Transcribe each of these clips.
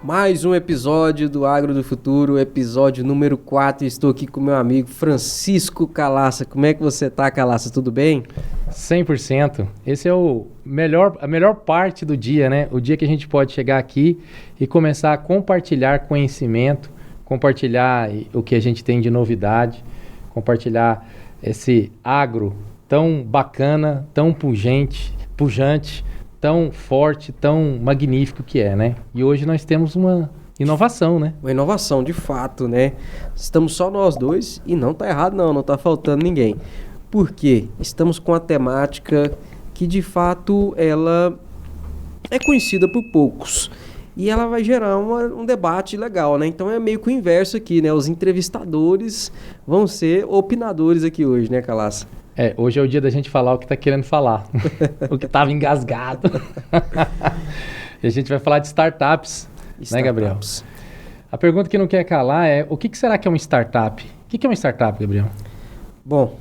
Mais um episódio do Agro do Futuro, episódio número 4. Estou aqui com meu amigo Francisco Calaça. Como é que você tá, Calaça? Tudo bem? 100%. Esse é a melhor parte do dia, né? O dia que a gente pode chegar aqui e começar a compartilhar conhecimento, compartilhar o que a gente tem de novidade, compartilhar esse agro tão bacana, tão pujante, tão forte, tão magnífico que é, né? E hoje nós temos uma inovação, né? Uma inovação, de fato, né? Estamos só nós dois e não tá errado não tá faltando ninguém. Por quê? Estamos com a temática que, de fato, ela é conhecida por poucos. E ela vai gerar um debate legal, né? Então é meio que o inverso aqui, né? Os entrevistadores vão ser opinadores aqui hoje, né, Calaça? Hoje é o dia da gente falar o que está querendo falar, o que estava engasgado. E a gente vai falar de startups, né, Gabriel? A pergunta que não quer calar é, o que será que é uma startup? O que é uma startup, Gabriel? Bom,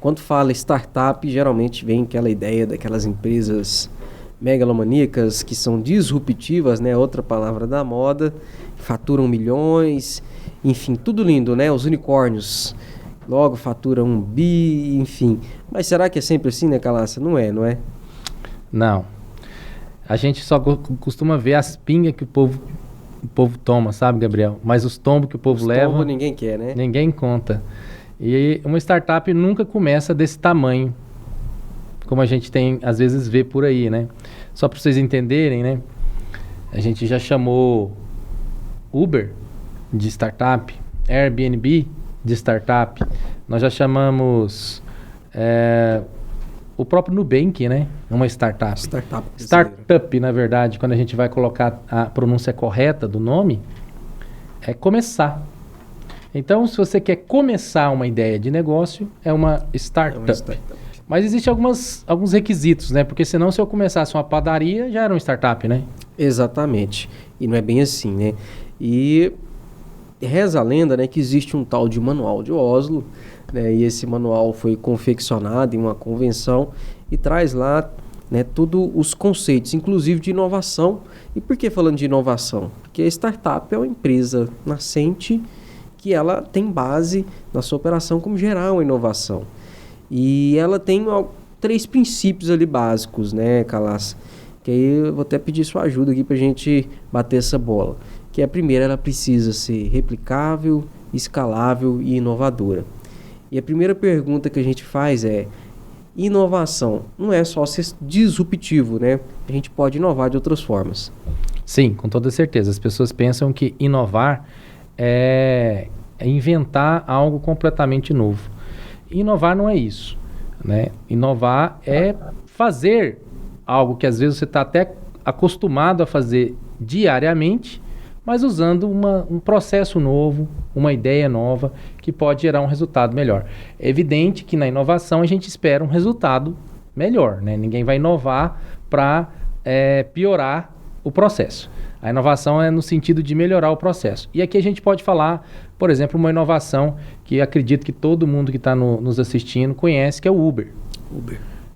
quando fala startup, geralmente vem aquela ideia daquelas empresas megalomaníacas que são disruptivas, né? Outra palavra da moda, faturam milhões, enfim, tudo lindo, né? Os unicórnios. Logo fatura 1 bi, enfim. Mas será que é sempre assim, né, Calaça? Não é? Não. A gente só costuma ver as pingas que o povo toma, sabe, Gabriel? Mas os tombos que o povo leva... Os tombos ninguém quer, né? Ninguém conta. E uma startup nunca começa desse tamanho, como a gente tem, às vezes, vê por aí, né? Só para vocês entenderem, né? A gente já chamou Uber de startup, Airbnb de startup. Nós já chamamos o próprio Nubank, né? Uma startup. Startup, na verdade, quando a gente vai colocar a pronúncia correta do nome, é começar. Então, se você quer começar uma ideia de negócio, é uma startup. Mas existem alguns requisitos, né? Porque senão, se eu começasse uma padaria, já era uma startup, né? Exatamente. E não é bem assim, né? E reza a lenda, né, que existe um tal de Manual de Oslo, né? E esse manual foi confeccionado em uma convenção e traz lá, né, todos os conceitos, inclusive de inovação. E por que falando de inovação? Porque a startup é uma empresa nascente que ela tem base na sua operação como gerar uma inovação. E ela tem 3 princípios ali básicos, né, Calaça? Que aí eu vou até pedir sua ajuda aqui pra gente bater essa bola. Que a primeira, ela precisa ser replicável, escalável e inovadora. E a primeira pergunta que a gente faz é, inovação não é só ser disruptivo, né? A gente pode inovar de outras formas. Sim, com toda certeza. As pessoas pensam que inovar é inventar algo completamente novo. Inovar não é isso, né? Inovar é fazer algo que às vezes você está até acostumado a fazer diariamente, mas usando um processo novo, uma ideia nova, que pode gerar um resultado melhor. É evidente que na inovação a gente espera um resultado melhor, né? Ninguém vai inovar para piorar o processo. A inovação é no sentido de melhorar o processo. E aqui a gente pode falar, por exemplo, uma inovação que acredito que todo mundo que está nos assistindo conhece, que é o Uber.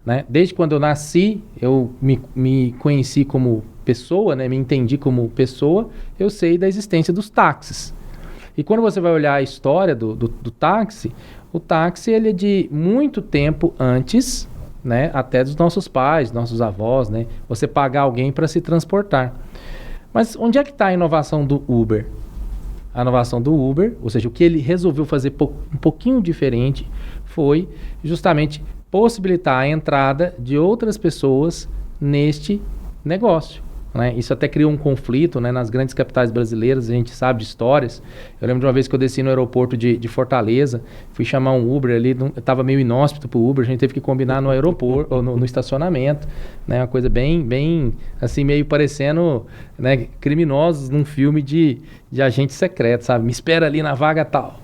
Né? Desde quando eu nasci, eu me conheci como pessoa, né? Me entendi como pessoa, eu sei da existência dos táxis. E quando você vai olhar a história do táxi, o táxi ele é de muito tempo antes, né? Até dos nossos pais, nossos avós, né? Você pagar alguém para se transportar. Mas onde é que está a inovação do Uber? A inovação do Uber, ou seja, o que ele resolveu fazer um pouquinho diferente, foi justamente possibilitar a entrada de outras pessoas neste negócio. Né? Isso até criou um conflito, né? Nas grandes capitais brasileiras, a gente sabe de histórias. Eu lembro de uma vez que eu desci no aeroporto de Fortaleza, fui chamar um Uber ali, estava meio inóspito para o Uber, a gente teve que combinar no aeroporto, ou no estacionamento, né? Uma coisa bem, assim, meio parecendo, né, criminosos num filme de agente secreto, sabe? Me espera ali na vaga tal.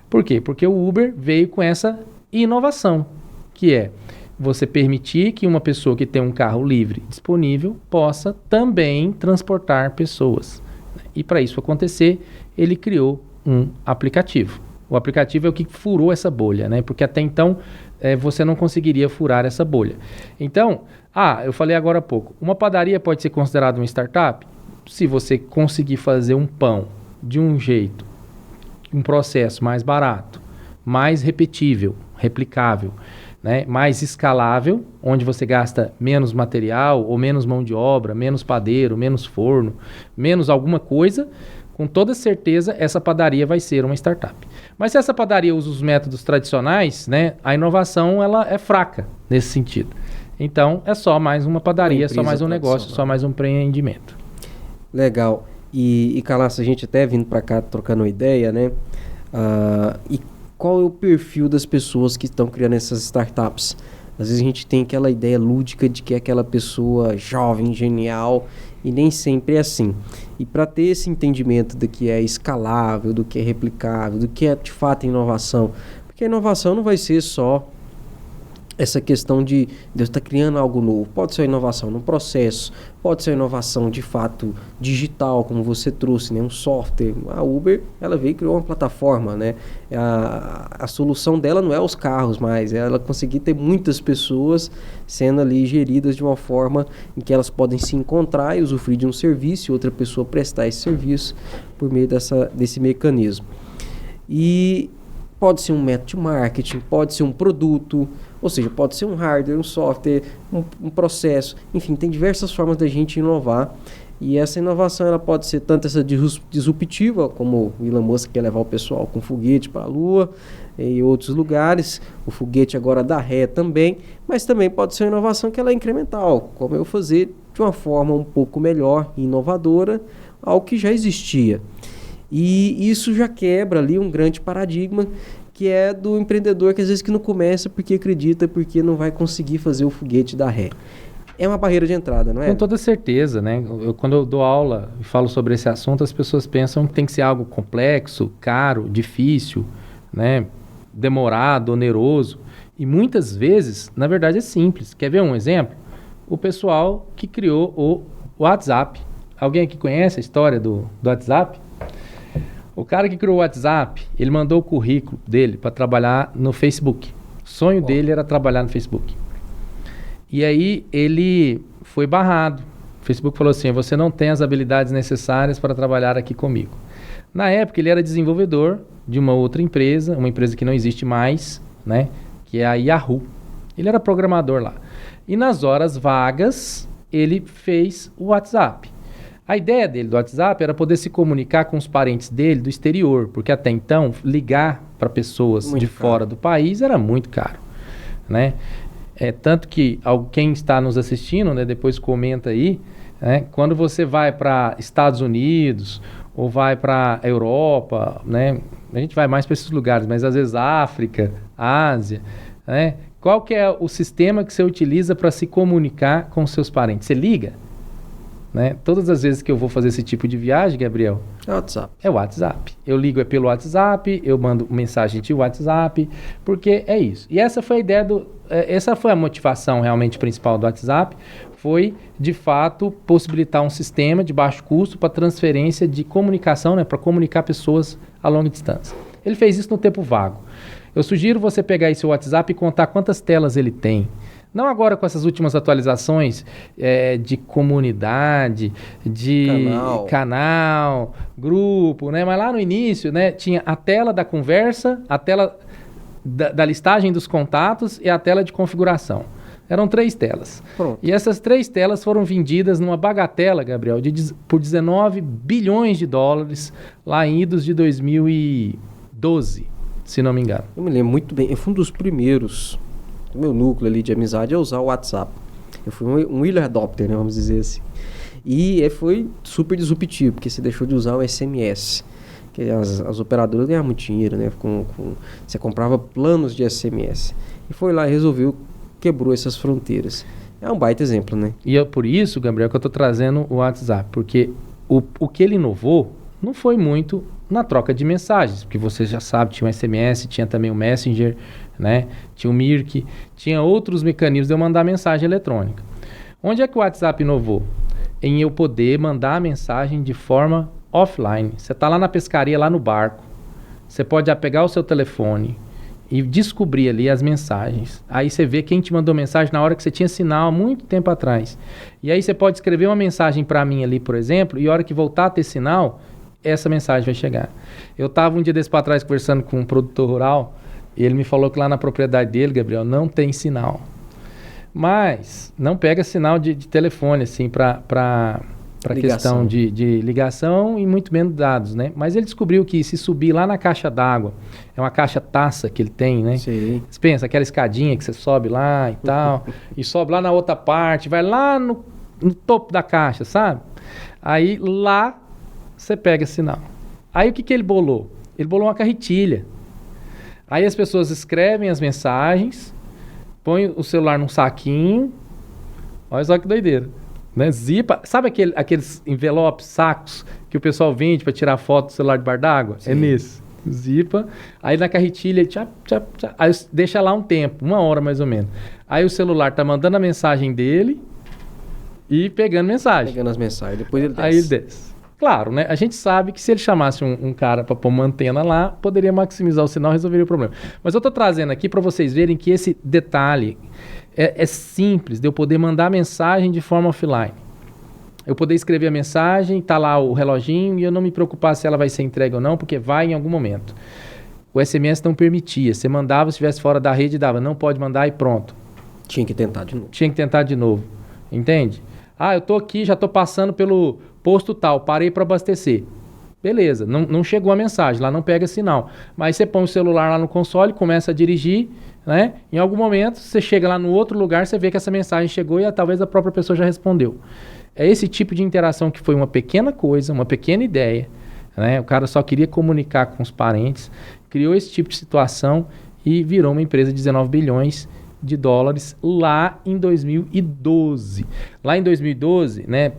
Por quê? Porque o Uber veio com essa inovação, que é você permitir que uma pessoa que tem um carro livre disponível possa também transportar pessoas. E para isso acontecer, ele criou um aplicativo. O aplicativo é o que furou essa bolha, né? Porque até então você não conseguiria furar essa bolha. Então, eu falei agora há pouco, uma padaria pode ser considerada uma startup? se você conseguir fazer um pão de um jeito, um processo mais barato, mais repetível, replicável, né, mais escalável, onde você gasta menos material ou menos mão de obra, menos padeiro, menos forno, menos alguma coisa, com toda certeza essa padaria vai ser uma startup. Mas se essa padaria usa os métodos tradicionais, né, a inovação ela é fraca nesse sentido. Então é só mais uma padaria, só mais um negócio, só mais um empreendimento. Legal. E Calaço, a gente até vindo para cá trocando uma ideia, né? E qual é o perfil das pessoas que estão criando essas startups? Às vezes a gente tem aquela ideia lúdica de que é aquela pessoa jovem, genial, e nem sempre é assim. E para ter esse entendimento do que é escalável, do que é replicável, do que é de fato inovação, porque a inovação não vai ser só essa questão de Deus estar criando algo novo. Pode ser uma inovação no processo, pode ser uma inovação de fato digital, como você trouxe, né? Um software. A Uber, ela veio e criou uma plataforma, né? A solução dela não é os carros mais, é ela conseguir ter muitas pessoas sendo ali geridas de uma forma em que elas podem se encontrar e usufruir de um serviço e outra pessoa prestar esse serviço por meio desse mecanismo. E pode ser um método de marketing, pode ser um produto, ou seja, pode ser um hardware, um software, um processo. Enfim, tem diversas formas da gente inovar. E essa inovação ela pode ser tanto essa disruptiva, como o Elon Musk quer levar o pessoal com foguete para a Lua e outros lugares. O foguete agora dá ré também, mas também pode ser uma inovação que ela é incremental, como eu fazer de uma forma um pouco melhor e inovadora algo que já existia. E isso já quebra ali um grande paradigma que é do empreendedor que às vezes que não começa porque acredita, porque não vai conseguir fazer o foguete dar ré. É uma barreira de entrada, não é? Com toda certeza, né? Quando eu dou aula e falo sobre esse assunto, as pessoas pensam que tem que ser algo complexo, caro, difícil, né? Demorado, oneroso. E muitas vezes, na verdade, é simples. Quer ver um exemplo? O pessoal que criou o WhatsApp. Alguém aqui conhece a história do WhatsApp? O cara que criou o WhatsApp, ele mandou o currículo dele para trabalhar no Facebook. O sonho dele era trabalhar no Facebook. E aí ele foi barrado. O Facebook falou assim, você não tem as habilidades necessárias para trabalhar aqui comigo. Na época ele era desenvolvedor de uma outra empresa, uma empresa que não existe mais, né? Que é a Yahoo. Ele era programador lá. E nas horas vagas ele fez o WhatsApp. A ideia dele do WhatsApp era poder se comunicar com os parentes dele do exterior, porque até então ligar para pessoas muito de caro. Fora do país era muito caro, né? Tanto que quem está nos assistindo, né, depois comenta aí, né, quando você vai para Estados Unidos ou vai para Europa, né, a gente vai mais para esses lugares, mas às vezes África, Ásia, né, qual que é o sistema que você utiliza para se comunicar com seus parentes? Você liga? Né? Todas as vezes que eu vou fazer esse tipo de viagem, Gabriel, é o WhatsApp. Eu ligo pelo WhatsApp, eu mando mensagem de WhatsApp, porque é isso. E essa foi a ideia essa foi a motivação realmente principal do WhatsApp, foi de fato possibilitar um sistema de baixo custo para transferência de comunicação, né, para comunicar pessoas a longa distância. Ele fez isso no tempo vago. Eu sugiro você pegar esse WhatsApp e contar quantas telas ele tem. Não agora com essas últimas atualizações de comunidade, de canal, grupo, né? Mas lá no início, né, tinha a tela da conversa, a tela da listagem dos contatos e a tela de configuração. Eram 3 telas. Pronto. E essas 3 telas foram vendidas numa bagatela, Gabriel, por 19 bilhões de dólares lá em idos de 2012, se não me engano. Eu me lembro muito bem. Eu fui um dos primeiros... O meu núcleo ali de amizade é usar o WhatsApp. Eu fui um early adopter, né, vamos dizer assim. E foi super disruptivo, porque você deixou de usar o SMS. Que as operadoras ganhavam muito dinheiro, né? Você comprava planos de SMS. E foi lá e resolveu, quebrou essas fronteiras. É um baita exemplo, né? E é por isso, Gabriel, que eu estou trazendo o WhatsApp. Porque o que ele inovou não foi muito na troca de mensagens. Porque você já sabe, tinha o SMS, tinha também o Messenger, né? Tinha o Mirk, tinha outros mecanismos de eu mandar mensagem eletrônica. Onde é que o WhatsApp inovou? Em eu poder mandar a mensagem de forma offline. Você está lá na pescaria, lá no barco. Você pode pegar o seu telefone e descobrir ali as mensagens. Aí você vê quem te mandou mensagem na hora que você tinha sinal, há muito tempo atrás. E aí você pode escrever uma mensagem para mim ali, por exemplo, e a hora que voltar a ter sinal, essa mensagem vai chegar. Eu estava um dia desse para trás conversando com um produtor rural, e ele me falou que lá na propriedade dele, Gabriel, não tem sinal. Mas não pega sinal de telefone, assim, para questão de ligação e muito menos dados, né? Mas ele descobriu que se subir lá na caixa d'água, é uma caixa taça que ele tem, né? Sim. Você pensa, aquela escadinha que você sobe lá e tal, e sobe lá na outra parte, vai lá no topo da caixa, sabe? Aí lá você pega sinal. Aí o que ele bolou? Ele bolou uma carretilha. Aí as pessoas escrevem as mensagens, põem o celular num saquinho, olha só que doideira. Né? Zipa, sabe aqueles envelopes, sacos que o pessoal vende para tirar foto do celular debaixo d'água? É nesse. Zipa, aí na carretilha, aí deixa lá um tempo, 1 hora mais ou menos. Aí o celular tá mandando a mensagem dele e pegando mensagem. Pegando as mensagens, depois ele desce. Aí ele desce. Claro, né? A gente sabe que se ele chamasse um cara para pôr uma antena lá, poderia maximizar o sinal e resolveria o problema. Mas eu tô trazendo aqui para vocês verem que esse detalhe é simples de eu poder mandar mensagem de forma offline. Eu poder escrever a mensagem, tá lá o reloginho e eu não me preocupar se ela vai ser entregue ou não, porque vai em algum momento. O SMS não permitia. Você mandava, se estivesse fora da rede, dava. Não pode mandar e pronto. Tinha que tentar de novo. Tinha que tentar de novo. Entende? Ah, eu tô aqui, já tô passando pelo posto tal, parei para abastecer. Beleza, não chegou a mensagem, lá não pega sinal. Mas você põe o celular lá no console, começa a dirigir, né? Em algum momento, você chega lá no outro lugar, você vê que essa mensagem chegou e talvez a própria pessoa já respondeu. É esse tipo de interação que foi uma pequena coisa, uma pequena ideia, né? O cara só queria comunicar com os parentes, criou esse tipo de situação e virou uma empresa de 19 bilhões de dólares lá em 2012. Lá em 2012, né?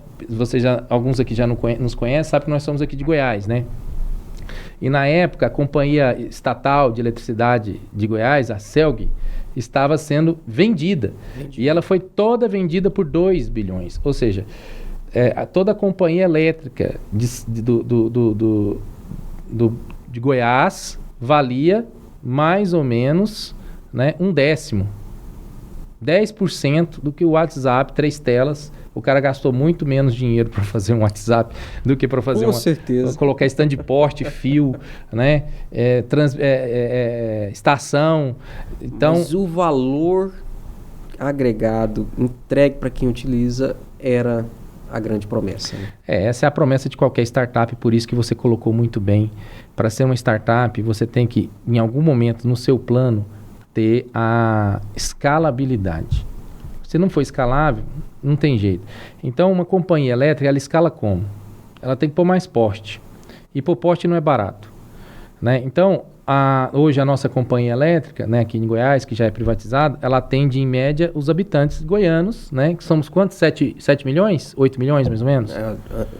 Alguns aqui já nos conhecem, sabem que nós somos aqui de Goiás, né? E na época, a Companhia Estatal de Eletricidade de Goiás, a CELG, estava sendo vendida. E ela foi toda vendida por 2 bilhões. Ou seja, toda a companhia elétrica de Goiás valia mais ou menos, né, 1/10. 10% do que o WhatsApp, 3 telas. O cara gastou muito menos dinheiro para fazer um WhatsApp do que para fazer colocar stand de porte, fio, né? Estação. Então, mas o valor agregado entregue para quem utiliza era a grande promessa. Né? Essa é a promessa de qualquer startup, por isso que você colocou muito bem. Para ser uma startup, você tem que, em algum momento, no seu plano, ter a escalabilidade. Se não for escalável, não tem jeito. Então, uma companhia elétrica, ela escala como? Ela tem que pôr mais poste. E pôr poste não é barato. Né? Então, hoje a nossa companhia elétrica, né, aqui em Goiás, que já é privatizada, ela atende, em média, os habitantes goianos, né, que somos quantos? 7 milhões? 8 milhões, mais ou menos?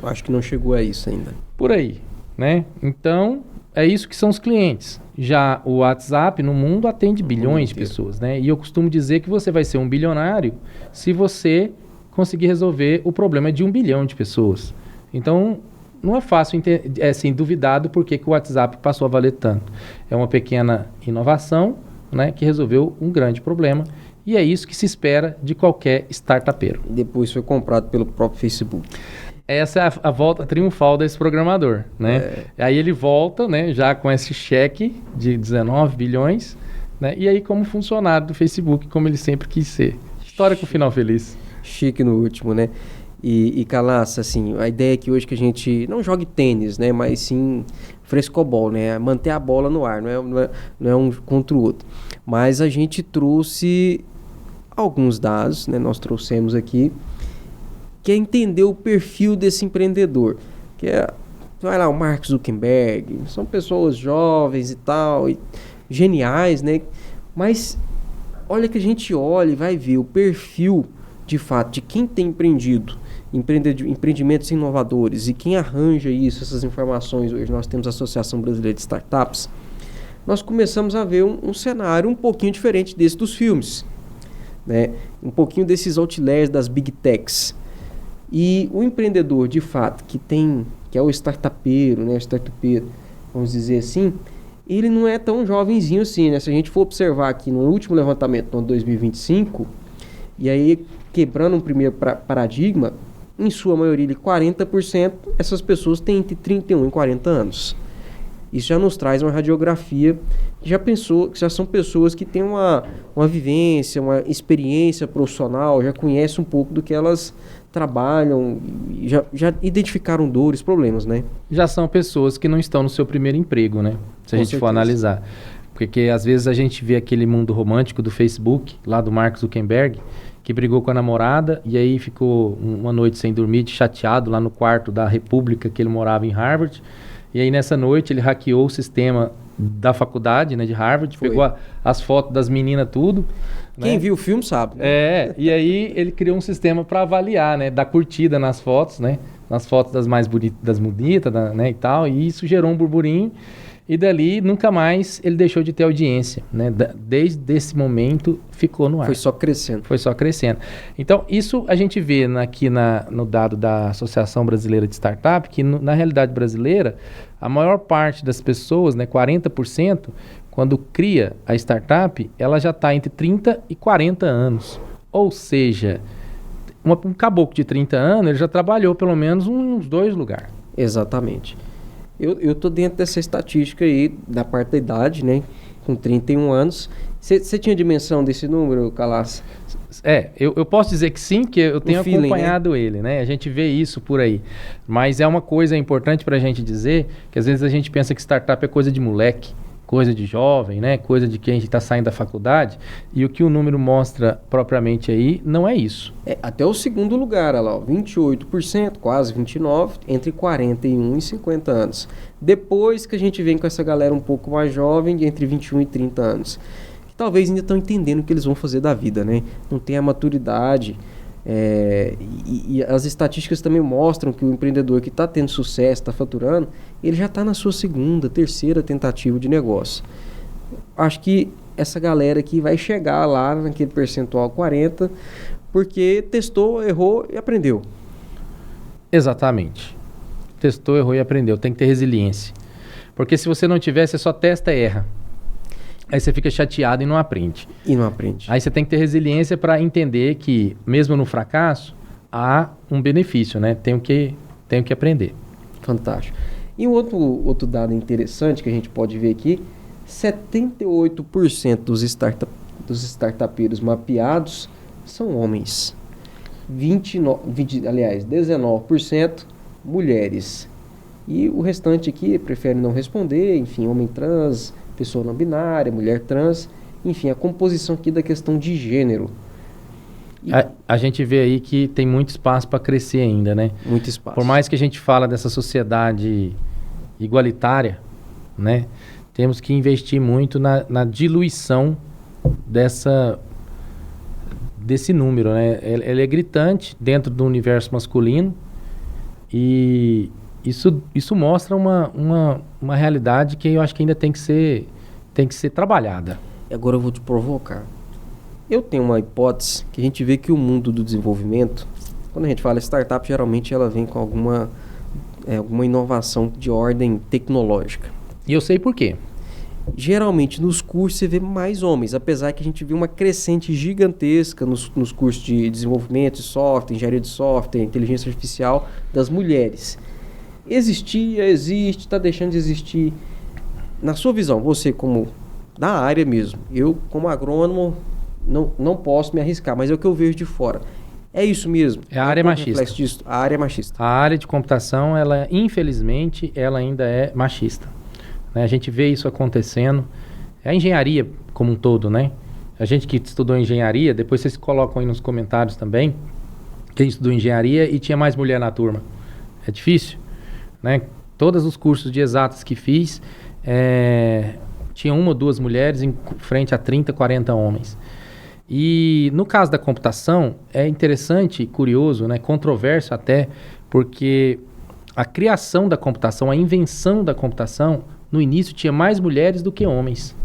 Acho que não chegou a isso ainda. Por aí. Né? Então, é isso que são os clientes. Já o WhatsApp no mundo atende bilhões de pessoas, né? E eu costumo dizer que você vai ser um bilionário se você conseguir resolver o problema de 1 bilhão de pessoas. Então, não é fácil duvidar do porquê que o WhatsApp passou a valer tanto. É uma pequena inovação, né, que resolveu um grande problema. E é isso que se espera de qualquer startupeiro. E depois foi comprado pelo próprio Facebook. Essa é a volta triunfal desse programador, né? Aí ele volta, né, já com esse cheque de 19 bilhões, né? E aí como funcionário do Facebook, como ele sempre quis ser. História com final feliz. Chique no último, né? E Calaça, assim, a ideia é que hoje que a gente não jogue tênis, né? Mas sim frescobol, né? Manter a bola no ar, não é um contra o outro. Mas a gente trouxe alguns dados, né? Nós trouxemos aqui, que é entender o perfil desse empreendedor, que é, vai lá, o Mark Zuckerberg, são pessoas jovens e tal, e geniais, né? Mas olha que a gente olha e vai ver o perfil, de fato, de quem tem empreendimentos inovadores e quem arranja isso, essas informações. Hoje nós temos a Associação Brasileira de Startups. Nós começamos a ver um cenário um pouquinho diferente desse dos filmes, né? Um pouquinho desses outliers das Big Techs. E o empreendedor, de fato, que é o startupeiro, né, vamos dizer assim, ele não é tão jovenzinho assim, né? Se a gente for observar aqui no último levantamento, no ano 2025, e aí quebrando um primeiro paradigma, em sua maioria, 40%, essas pessoas têm entre 31 e 40 anos. Isso já nos traz uma radiografia que já são pessoas que têm uma vivência, uma experiência profissional, já conhecem um pouco do que elas trabalham, já identificaram dores, problemas, né? Já são pessoas que não estão no seu primeiro emprego, né? Se a gente for analisar. Porque às vezes a gente vê aquele mundo romântico do Facebook, lá do Mark Zuckerberg, que brigou com a namorada e aí ficou uma noite sem dormir, chateado lá no quarto da República que ele morava em Harvard. E aí nessa noite ele hackeou o sistema da faculdade, né, de Harvard, pegou as fotos das meninas tudo. Quem né? viu o filme sabe. Né? E aí ele criou um sistema para avaliar, né, dar curtida nas fotos, né, nas fotos das mais bonitas, né, e tal. E isso gerou um burburinho. E dali, nunca mais ele deixou de ter audiência, né? Desde esse momento, ficou no ar. Foi só crescendo. Foi só crescendo. Então, isso a gente vê aqui no dado da Associação Brasileira de Startup, que na realidade brasileira, a maior parte das pessoas, né, 40%, quando cria a startup, ela já está entre 30 e 40 anos. Ou seja, um caboclo de 30 anos, ele já trabalhou pelo menos uns 2 lugares. Exatamente. Eu tô dentro dessa estatística aí, da parte da idade, né? Com 31 anos. Você tinha dimensão desse número, Calas? Eu posso dizer que sim, que eu tenho acompanhado ele, né? A gente vê isso por aí. Mas é uma coisa importante para a gente dizer, que às vezes a gente pensa que startup é coisa de moleque, coisa de jovem, né? Coisa de quem está saindo da faculdade. E o que o número mostra propriamente aí não é isso. Até o segundo lugar, olha lá, 28%, quase 29%, entre 41 e 50 anos. Depois que a gente vem com essa galera um pouco mais jovem, de entre 21 e 30 anos, que talvez ainda estão entendendo o que eles vão fazer da vida, né? Não tem a maturidade. E as estatísticas também mostram que o empreendedor que está tendo sucesso, está faturando, ele já está na sua segunda, terceira tentativa de negócio. Acho que essa galera aqui vai chegar lá naquele percentual 40%, porque testou, errou e aprendeu. Exatamente. Testou, errou e aprendeu. Tem que ter resiliência. Porque se você não tiver, você só testa e erra. Aí você fica chateado e não aprende. Aí você tem que ter resiliência para entender que, mesmo no fracasso, há um benefício, né? Tenho que aprender. Fantástico. E um outro dado interessante que a gente pode ver aqui, 78% dos startupeiros mapeados são homens. 19% mulheres. E o restante aqui prefere não responder, enfim, homem trans, pessoa não binária, mulher trans, enfim, a composição aqui da questão de gênero. A gente vê aí que tem muito espaço para crescer ainda, né? Muito espaço. Por mais que a gente fala dessa sociedade igualitária, né? Temos que investir muito na diluição desse número, né? Ele é gritante dentro do universo masculino e isso mostra uma realidade que eu acho que ainda tem que ser trabalhada. Agora eu vou te provocar. Eu tenho uma hipótese que a gente vê que o mundo do desenvolvimento, quando a gente fala startup, geralmente ela vem com alguma inovação de ordem tecnológica. E eu sei por quê. Geralmente nos cursos você vê mais homens, apesar que a gente vê uma crescente gigantesca nos cursos de desenvolvimento de software, engenharia de software, inteligência artificial, das mulheres. Existe, está deixando de existir. Na sua visão, você como da área mesmo, eu como agrônomo não posso me arriscar, mas é o que eu vejo de fora. É isso mesmo? A área é machista. A área é machista. A área de computação, infelizmente, ela ainda é machista. Né? A gente vê isso acontecendo. É a engenharia como um todo, né? A gente que estudou engenharia, depois vocês colocam aí nos comentários também, quem estudou engenharia e tinha mais mulher na turma. É difícil, né? Todos os cursos de exatas que fiz, tinha 1 ou 2 mulheres em frente a 30, 40 homens. E no caso da computação, é interessante e curioso, né? Controverso até, porque a criação da computação, a invenção da computação, no início tinha mais mulheres do que homens.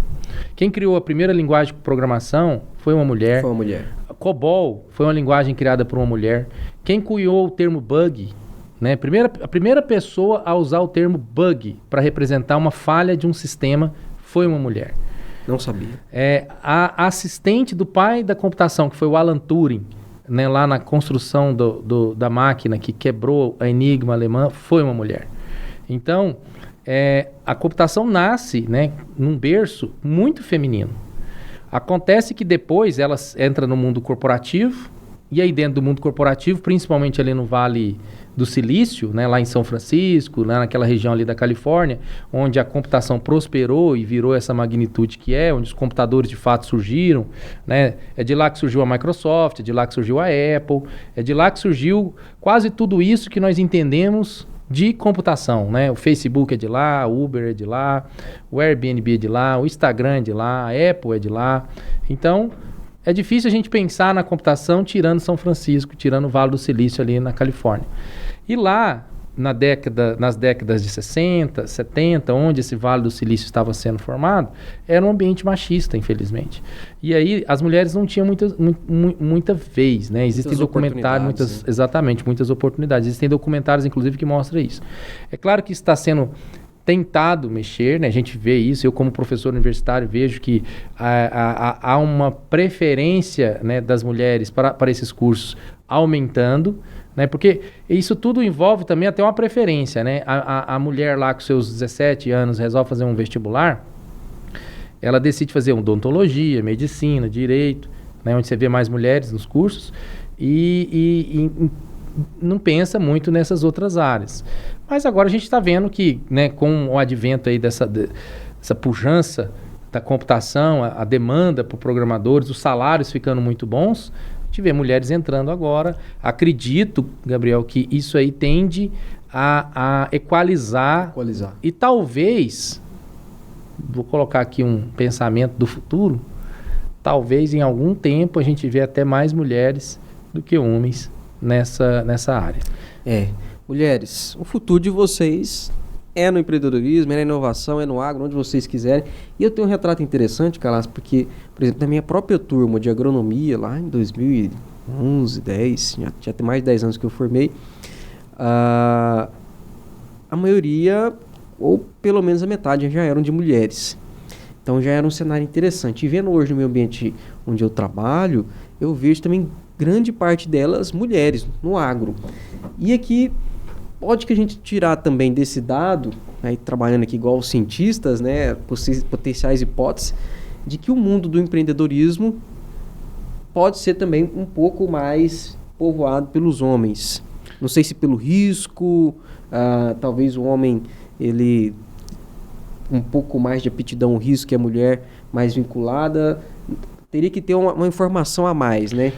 Quem criou a primeira linguagem de programação foi uma mulher. Foi uma mulher. COBOL foi uma linguagem criada por uma mulher. Quem cunhou o termo bug, né? A primeira pessoa a usar o termo bug para representar uma falha de um sistema foi uma mulher. Não sabia. A assistente do pai da computação, que foi o Alan Turing, né, lá na construção da máquina que quebrou a Enigma alemã, foi uma mulher. Então, a computação nasce, né, num berço muito feminino. Acontece que depois ela entra no mundo corporativo, e aí dentro do mundo corporativo, principalmente ali no Vale do Silício, né, lá em São Francisco, né, naquela região ali da Califórnia, onde a computação prosperou e virou essa magnitude que onde os computadores de fato surgiram, né, é de lá que surgiu a Microsoft, é de lá que surgiu a Apple, é de lá que surgiu quase tudo isso que nós entendemos de computação, né? O Facebook é de lá, o Uber é de lá, o Airbnb é de lá, o Instagram é de lá, a Apple é de lá. Então, é difícil a gente pensar na computação tirando São Francisco, tirando o Vale do Silício ali na Califórnia. E lá, nas décadas de 60, 70, onde esse Vale do Silício estava sendo formado, era um ambiente machista, infelizmente. E aí as mulheres não tinham muita vez, né? Existem documentários, exatamente, muitas oportunidades. Existem documentários, inclusive, que mostram isso. É claro que isso está sendo tentado mexer, né? A gente vê isso, eu como professor universitário vejo que há uma preferência, né, das mulheres para esses cursos aumentando, né? Porque isso tudo envolve também até uma preferência, né? A mulher lá com seus 17 anos resolve fazer um vestibular, ela decide fazer odontologia, medicina, direito, né? Onde você vê mais mulheres nos cursos e não pensa muito nessas outras áreas. Mas agora a gente está vendo que, né, com o advento aí dessa pujança da computação, a demanda por programadores, os salários ficando muito bons, a gente vê mulheres entrando agora. Acredito, Gabriel, que isso aí tende a equalizar. E talvez, vou colocar aqui um pensamento do futuro, talvez em algum tempo a gente vê até mais mulheres do que homens nessa área. Mulheres, o futuro de vocês é no empreendedorismo, é na inovação, é no agro, onde vocês quiserem. E eu tenho um retrato interessante, Calas, porque, por exemplo, na minha própria turma de agronomia, lá em 2011, 10, já tem mais de 10 anos que eu formei, a maioria, ou pelo menos a metade, já eram de mulheres. Então já era um cenário interessante. E vendo hoje no meu ambiente onde eu trabalho, eu vejo também grande parte delas mulheres no agro. E aqui pode que a gente tirar também desse dado, aí trabalhando aqui igual os cientistas, né, potenciais hipóteses, de que o mundo do empreendedorismo pode ser também um pouco mais povoado pelos homens. Não sei se pelo risco, talvez o homem, ele um pouco mais de aptidão ao risco que a mulher mais vinculada, teria que ter uma informação a mais, né?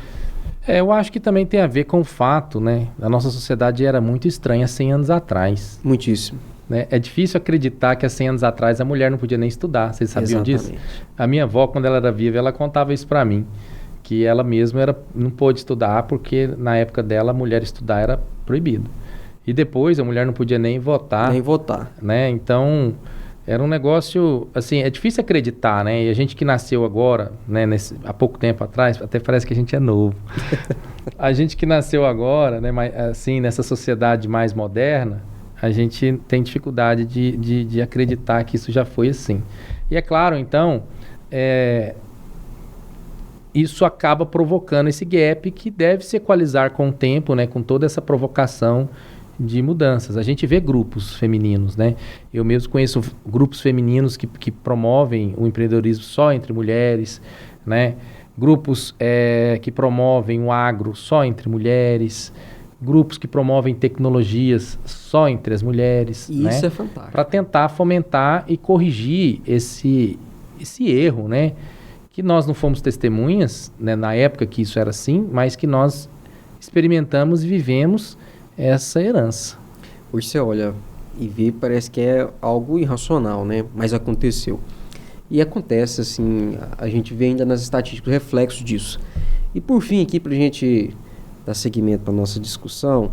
Eu acho que também tem a ver com o fato, né? A nossa sociedade era muito estranha 100 anos atrás. Muitíssimo. Né? É difícil acreditar que há 100 anos atrás a mulher não podia nem estudar. Vocês sabiam disso? A minha avó, quando ela era viva, ela contava isso para mim. Que ela mesma não pôde estudar porque na época dela a mulher estudar era proibido. E depois a mulher não podia nem votar. Nem votar. Né? Então, era um negócio, assim, é difícil acreditar, né? E a gente que nasceu agora, né, há pouco tempo atrás, até parece que a gente é novo. A gente que nasceu agora, né, assim, nessa sociedade mais moderna, a gente tem dificuldade de acreditar que isso já foi assim. E é claro, então, isso acaba provocando esse gap que deve se equalizar com o tempo, né, com toda essa provocação de mudanças. A gente vê grupos femininos, né? Eu mesmo conheço grupos femininos que promovem o empreendedorismo só entre mulheres, né? Grupos que promovem o agro só entre mulheres, grupos que promovem tecnologias só entre as mulheres. E isso é fantástico. Para tentar fomentar e corrigir esse erro, né? Que nós não fomos testemunhas, né, na época que isso era assim, mas que nós experimentamos e vivemos essa herança. Hoje você olha e vê, parece que é algo irracional, né? Mas aconteceu. E acontece, assim, a gente vê ainda nas estatísticas o reflexo disso. E por fim, aqui, para a gente dar seguimento para a nossa discussão,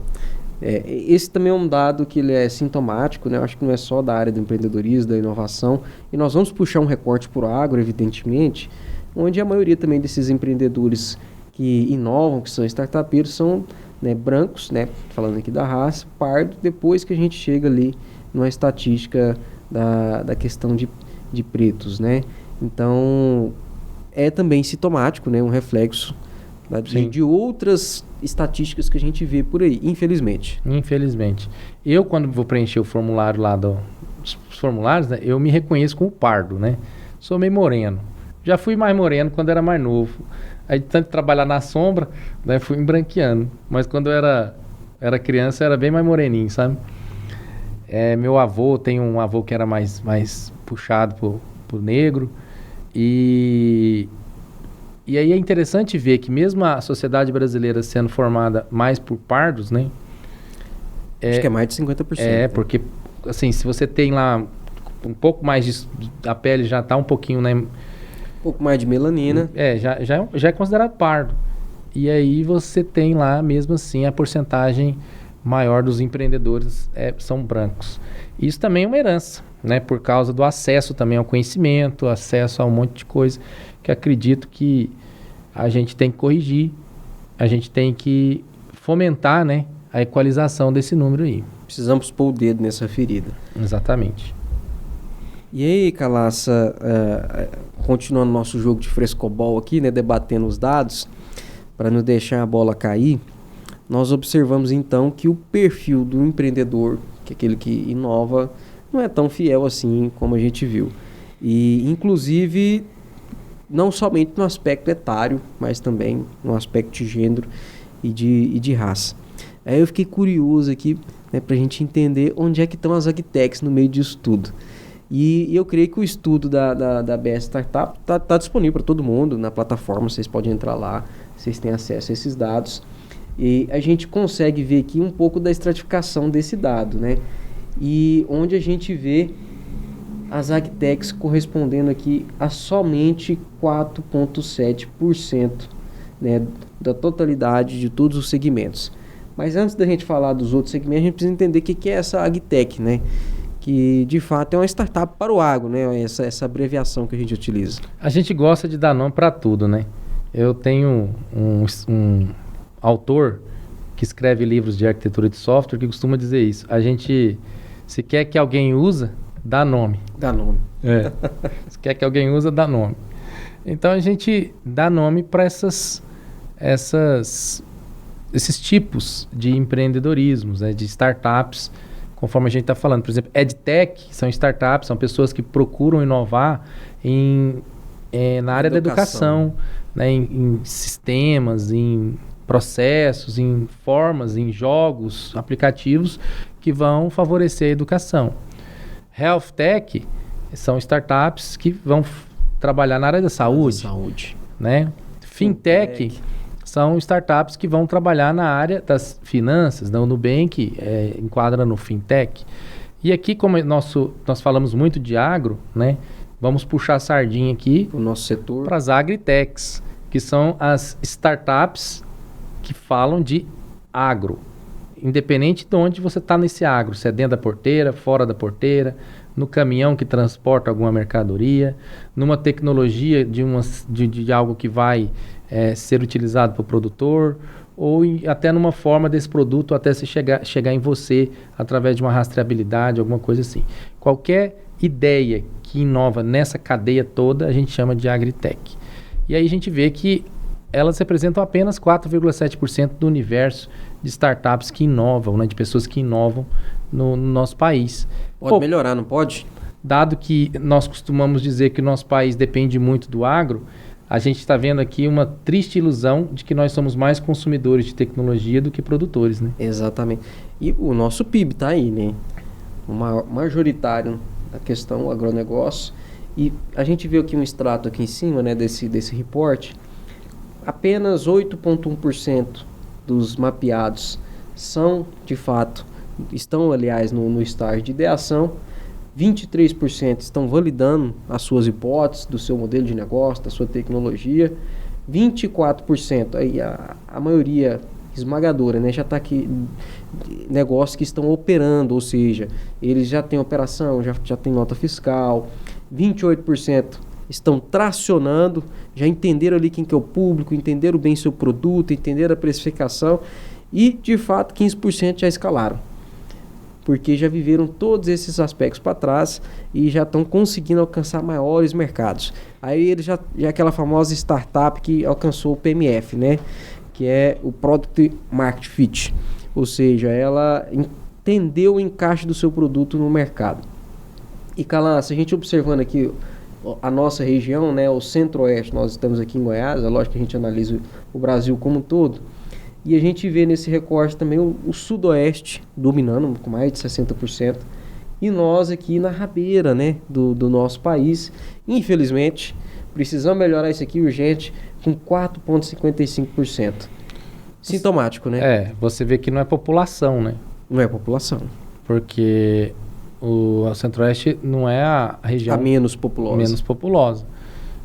esse também é um dado que ele é sintomático, né? Eu acho que não é só da área do empreendedorismo, da inovação, e nós vamos puxar um recorte para o agro, evidentemente, onde a maioria também desses empreendedores que inovam, que são startupeiros, são, né, brancos, né, falando aqui da raça, pardo, depois que a gente chega ali numa estatística da questão de de pretos, né? Então, é também sintomático, né? Um reflexo de outras estatísticas que a gente vê por aí, infelizmente. Infelizmente. Eu, quando vou preencher o formulário lá os formulários, né, eu me reconheço como pardo, né? Sou meio moreno. Já fui mais moreno quando era mais novo. Aí, de tanto trabalhar na sombra, né, fui embranqueando. Mas quando eu era criança, era bem mais moreninho, sabe? Meu avô, tem um avô que era mais puxado pro negro. E aí é interessante ver que mesmo a sociedade brasileira sendo formada mais por pardos, né? Acho que é mais de 50%. Porque, assim, se você tem lá um pouco mais a pele já tá um pouquinho, né? Um pouco mais de melanina. Já é considerado pardo. E aí você tem lá, mesmo assim, a porcentagem maior dos empreendedores são brancos. Isso também é uma herança, né? Por causa do acesso também ao conhecimento, acesso a um monte de coisa que acredito que a gente tem que corrigir, a gente tem que fomentar, né, a equalização desse número aí. Precisamos pôr o dedo nessa ferida. Exatamente. E aí, Calaça, continuando nosso jogo de frescobol aqui, né, debatendo os dados, para não deixar a bola cair, nós observamos então que o perfil do empreendedor, que é aquele que inova, não é tão fiel assim como a gente viu. E, inclusive, não somente no aspecto etário, mas também no aspecto de gênero e de raça. Aí eu fiquei curioso aqui, né, para a gente entender onde é que estão as agtechs no meio disso tudo. E eu creio que o estudo da BS Startup tá disponível para todo mundo na plataforma, vocês podem entrar lá, vocês têm acesso a esses dados. E a gente consegue ver aqui um pouco da estratificação desse dado, né? E onde a gente vê as agtechs correspondendo aqui a somente 4,7%, né, da totalidade de todos os segmentos. Mas antes da gente falar dos outros segmentos, a gente precisa entender o que é essa agtech, né? Que de fato é uma startup para o agro, né? Essa abreviação que a gente utiliza. A gente gosta de dar nome para tudo, né? Eu tenho um autor que escreve livros de arquitetura de software que costuma dizer isso. A gente, se quer que alguém usa, dá nome. Dá nome. Se quer que alguém usa, dá nome. Então a gente dá nome para esses tipos de empreendedorismos, né? De startups, conforme a gente está falando. Por exemplo, EdTech são startups, são pessoas que procuram inovar na área da educação, né? Em sistemas, em processos, em formas, em jogos, aplicativos que vão favorecer a educação. Health Tech são startups que vão trabalhar na área da saúde. Né? Fintech são startups que vão trabalhar na área das finanças. O Nubank enquadra no Fintech. E aqui, como nós falamos muito de agro, né? Vamos puxar a sardinha aqui o nosso setor para as agritechs, que são as startups que falam de agro. Independente de onde você está nesse agro, se é dentro da porteira, fora da porteira, no caminhão que transporta alguma mercadoria, numa tecnologia de algo que vai ser utilizado pelo produtor, ou até numa forma desse produto até se chegar em você através de uma rastreabilidade, alguma coisa assim. Qualquer ideia que inova nessa cadeia toda, a gente chama de agritech. E aí a gente vê que elas representam apenas 4,7% do universo de startups que inovam, né, de pessoas que inovam no nosso país. Pode melhorar, não pode? Dado que nós costumamos dizer que o nosso país depende muito do agro, a gente está vendo aqui uma triste ilusão de que nós somos mais consumidores de tecnologia do que produtores, né? Exatamente. E o nosso PIB está aí, né? O majoritário da questão, o agronegócio. E a gente viu aqui um extrato aqui em cima, né, desse report. Apenas 8,1% dos mapeados são, de fato, estão, aliás, no estágio de ideação. 23% estão validando as suas hipóteses do seu modelo de negócio, da sua tecnologia. 24%, aí a maioria esmagadora, né, já está aqui, negócios que estão operando, ou seja, eles já têm operação, já têm nota fiscal. 28% estão tracionando, já entenderam ali quem que é o público, entenderam bem seu produto, entenderam a precificação e, de fato, 15% já escalaram. porque já viveram todos esses aspectos para trás e já estão conseguindo alcançar maiores mercados. Aí ele já é aquela famosa startup que alcançou o PMF, né? Que é o Product Market Fit, ou seja, ela entendeu o encaixe do seu produto no mercado. E Calan, se a gente observando aqui a nossa região, né, o Centro-Oeste, nós estamos aqui em Goiás, é lógico que a gente analisa o Brasil como um todo, e a gente vê nesse recorte também o Sudoeste dominando com mais de 60%, e nós aqui na rabeira, né, do nosso país, infelizmente, precisamos melhorar isso aqui urgente, com 4,55%. Sintomático, né? Você vê que não é população, né? Não é população. Porque o Centro-Oeste não é a região... A menos populosa. Menos populosa,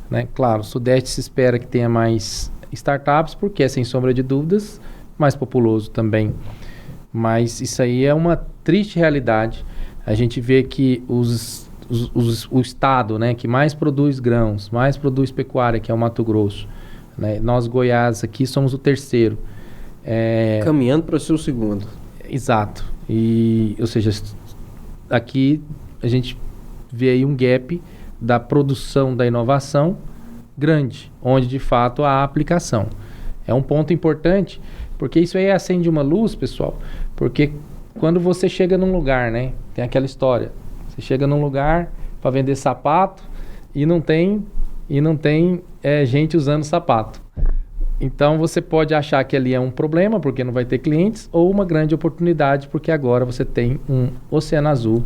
né? Claro, o Sudeste se espera que tenha mais startups, porque é, sem sombra de dúvidas, mais populoso também. Mas isso aí é uma triste realidade. A gente vê que o estado, né, que mais produz grãos, mais produz pecuária, que é o Mato Grosso, né? Nós, Goiás, aqui somos o terceiro. Caminhando para ser o segundo. Exato. Ou seja, aqui a gente vê aí um gap da produção da inovação grande, onde de fato há aplicação. É um ponto importante, porque isso aí acende uma luz, pessoal, porque quando você chega num lugar, né, tem aquela história, você chega num lugar para vender sapato e não tem gente usando sapato. Então você pode achar que ali é um problema, porque não vai ter clientes, ou uma grande oportunidade, porque agora você tem um oceano azul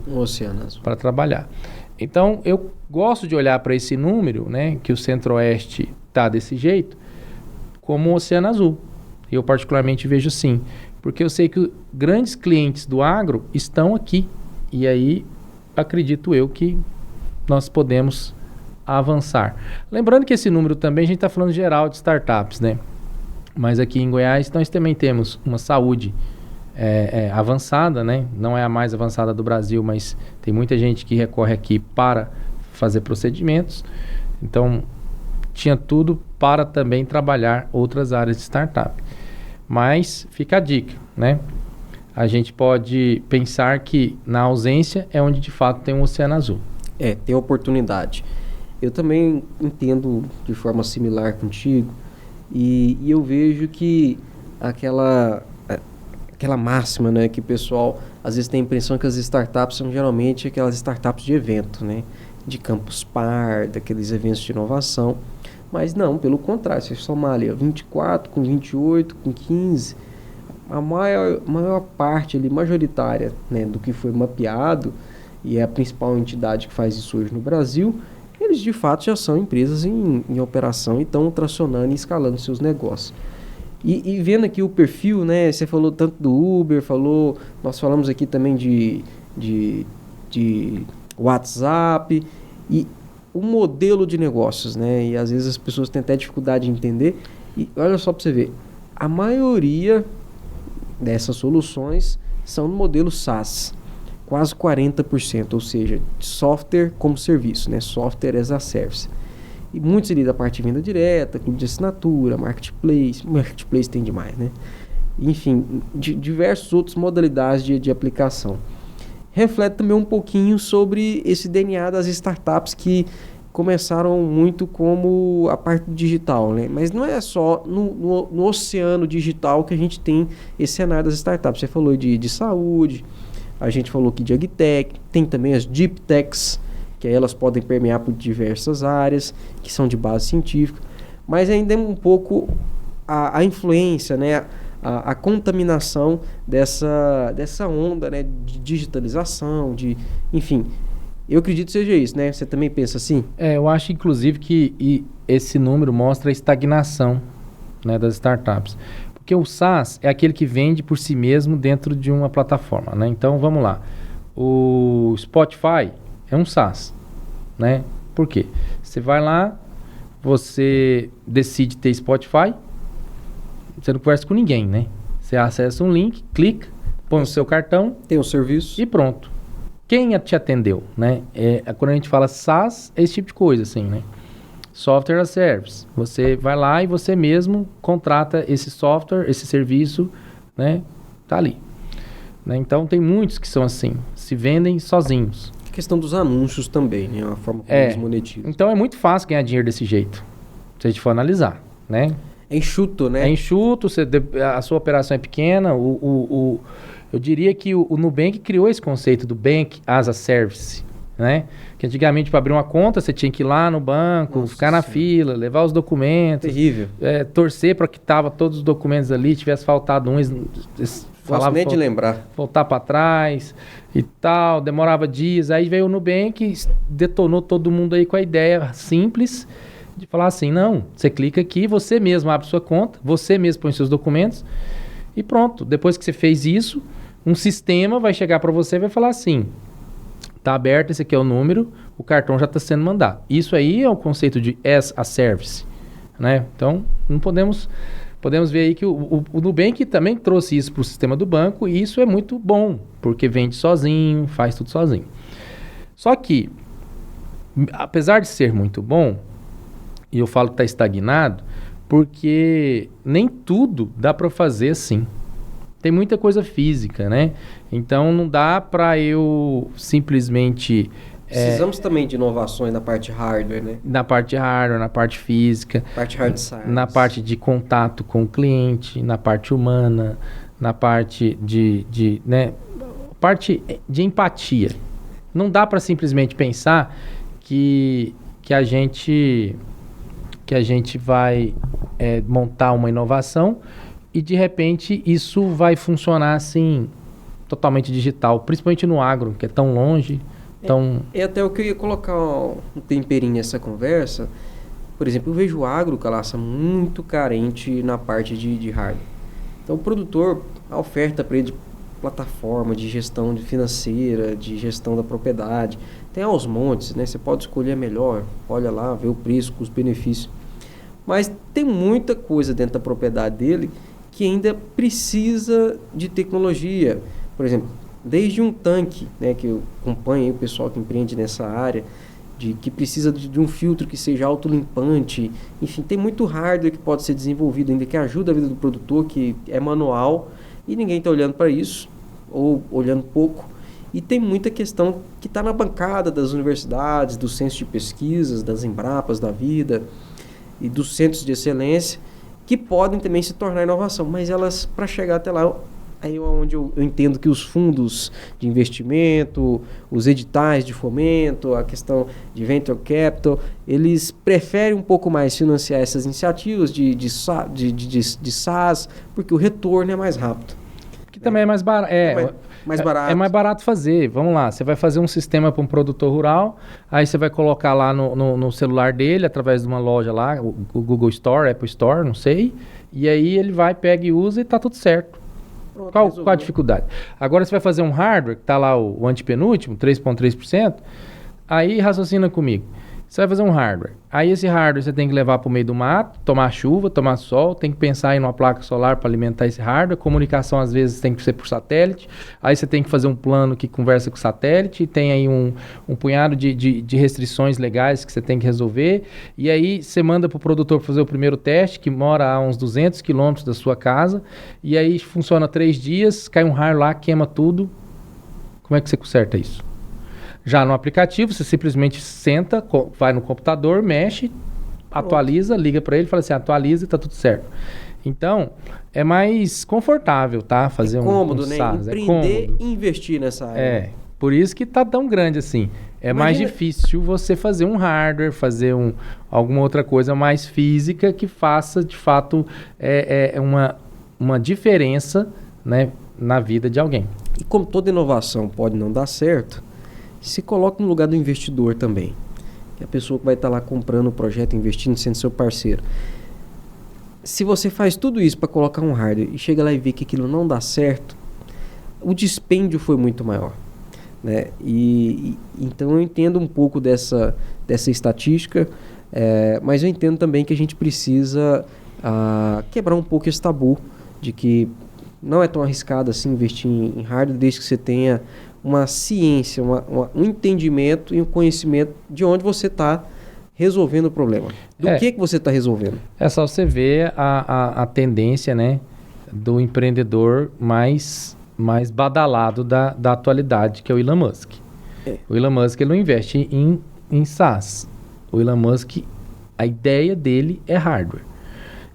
para trabalhar. Então eu gosto de olhar para esse número, né, que o Centro-Oeste está desse jeito, como um oceano azul. Eu particularmente vejo sim, porque eu sei que grandes clientes do agro estão aqui, e aí acredito eu que nós podemos avançar. Lembrando que esse número também a gente está falando geral de startups, né? Mas aqui em Goiás nós também temos uma saúde avançada, né? Não é a mais avançada do Brasil, mas tem muita gente que recorre aqui para fazer procedimentos. Então, tinha tudo para também trabalhar outras áreas de startup. Mas fica a dica, né? A gente pode pensar que na ausência é onde de fato tem um oceano azul. Tem oportunidade. Eu também entendo de forma similar contigo e eu vejo que aquela máxima, né, que o pessoal às vezes tem a impressão que as startups são geralmente aquelas startups de evento, né, de Campus Par, daqueles eventos de inovação, mas não, pelo contrário, se somar ali 24 com 28, com 15, a maior parte ali, majoritária, né, do que foi mapeado, e é a principal entidade que faz isso hoje no Brasil, eles de fato já são empresas em operação e estão tracionando e escalando seus negócios. E vendo aqui o perfil, né? Você falou tanto do Uber, nós falamos aqui também de WhatsApp e o modelo de negócios, né? E às vezes as pessoas têm até dificuldade de entender. E olha só para você ver, a maioria dessas soluções são no modelo SaaS. Quase 40%, ou seja, software como serviço, né? Software as a service. E muitos ali da parte de venda direta, clube de assinatura, marketplace tem demais, né? Enfim, diversas outras modalidades de aplicação. Reflete também um pouquinho sobre esse DNA das startups que começaram muito como a parte digital, né? Mas não é só no oceano digital que a gente tem esse cenário das startups. Você falou de saúde, a gente falou aqui de AgTech, tem também as Deep Techs, que aí elas podem permear por diversas áreas, que são de base científica, mas ainda é um pouco a influência, né, a contaminação dessa onda, né, de digitalização, enfim, eu acredito que seja isso, né? Você também pensa assim? Eu acho inclusive que esse número mostra a estagnação, né, das startups. Porque o SaaS é aquele que vende por si mesmo dentro de uma plataforma, né? Então, vamos lá. O Spotify é um SaaS, né? Por quê? Você vai lá, você decide ter Spotify, você não conversa com ninguém, né? Você acessa um link, clica, põe o seu cartão... Tem o serviço. E pronto. Quem te atendeu, né? Quando a gente fala SaaS, é esse tipo de coisa, assim, né? Software as Service. Você vai lá e você mesmo contrata esse software, esse serviço, né? Tá ali. né? Então tem muitos que são assim, se vendem sozinhos. A questão dos anúncios também, né? A forma como eles monetizam. Então é muito fácil ganhar dinheiro desse jeito, se a gente for analisar, né? É enxuto, né? É enxuto, a sua operação é pequena. Eu diria que o Nubank criou esse conceito do Bank as a Service, né? Que antigamente para abrir uma conta você tinha que ir lá no banco, ficar na fila, levar os documentos. Terrível. Torcer para que tava todos os documentos ali, tivesse faltado uns... Gosto nem de lembrar. Voltar para trás e tal, demorava dias. Aí veio o Nubank, detonou todo mundo aí com a ideia simples de falar assim, não, você clica aqui, você mesmo abre sua conta, você mesmo põe seus documentos e pronto. Depois que você fez isso, um sistema vai chegar para você e vai falar assim, tá aberto, esse aqui é o número, o cartão já está sendo mandado. Isso aí é o conceito de as a service, né? Então, não podemos ver aí que o Nubank também trouxe isso para o sistema do banco e isso é muito bom, porque vende sozinho, faz tudo sozinho. Só que, apesar de ser muito bom, e eu falo que está estagnado, porque nem tudo dá para fazer assim. Tem muita coisa física, né? Então não dá para eu simplesmente... Precisamos também de inovações na parte hardware, né? Na parte hardware, na parte física. Parte hard science. Na parte de contato com o cliente, na parte humana, na parte né? Parte de empatia. Não dá para simplesmente pensar que a gente vai montar uma inovação e de repente isso vai funcionar assim totalmente digital, principalmente no agro, que é tão longe. É até o que eu ia colocar um temperinho nessa conversa. Por exemplo, eu vejo o agro, Calaça, muito carente na parte de hardware. Então o produtor, a oferta para ele de plataforma, de gestão financeira, de gestão da propriedade, tem aos montes, né? Você pode escolher a melhor, olha lá, vê o preço, custo-benefício. Mas tem muita coisa dentro da propriedade dele que ainda precisa de tecnologia. Por exemplo, desde um tanque, né, que eu acompanho o pessoal que empreende nessa área, que precisa de um filtro que seja autolimpante. Enfim, tem muito hardware que pode ser desenvolvido ainda, que ajuda a vida do produtor, que é manual, e ninguém está olhando para isso, ou olhando pouco. E tem muita questão que está na bancada das universidades, dos centros de pesquisas, das Embrapas da vida e dos centros de excelência, que podem também se tornar inovação, mas elas, para chegar até lá, aí é onde eu entendo que os fundos de investimento, os editais de fomento, a questão de venture capital, eles preferem um pouco mais financiar essas iniciativas de SaaS, porque o retorno é mais rápido. Que também é mais barato. Mais barato. É mais barato fazer. Vamos lá, você vai fazer um sistema para um produtor rural, aí você vai colocar lá no celular dele, através de uma loja lá, o Google Store, Apple Store, não sei, e aí ele vai, pega e usa e tá tudo certo. Qual a dificuldade? Agora você vai fazer um hardware, que está lá o antepenúltimo, 3,3%, aí raciocina comigo. Você vai fazer um hardware. Aí esse hardware você tem que levar para o meio do mato, tomar chuva, tomar sol, tem que pensar em uma placa solar para alimentar esse hardware. Comunicação às vezes tem que ser por satélite. Aí você tem que fazer um plano que conversa com o satélite. Tem aí um punhado de restrições legais que você tem que resolver. E aí você manda para o produtor fazer o primeiro teste, que mora a uns 200 quilômetros da sua casa. E aí funciona 3 dias, cai um raio lá, queima tudo. Como é que você conserta isso? Já no aplicativo, você simplesmente senta, vai no computador, mexe, atualiza, liga para ele, fala assim, atualiza e tá tudo certo. Então, é mais confortável, tá? Fazer cômodo, um né? SaaS, Empreender e investir nessa área. Por isso que tá tão grande assim. Mais difícil você fazer um hardware, fazer alguma outra coisa mais física que faça, de fato, uma diferença, né, na vida de alguém. E como toda inovação pode não dar certo, se coloca no lugar do investidor também. Que é a pessoa que vai estar lá comprando o projeto, investindo, sendo seu parceiro. Se você faz tudo isso para colocar um hardware e chega lá e vê que aquilo não dá certo, o dispêndio foi muito maior, né? Então eu entendo um pouco dessa estatística, mas eu entendo também que a gente precisa quebrar um pouco esse tabu de que não é tão arriscado assim investir em hardware, desde que você tenha uma ciência, um entendimento e um conhecimento de onde você está resolvendo o problema. Do que você está resolvendo. É só você ver a tendência, né, do empreendedor mais mais badalado da atualidade, que é o Elon Musk. O Elon Musk ele não investe em SaaS. O Elon Musk, a ideia dele é hardware.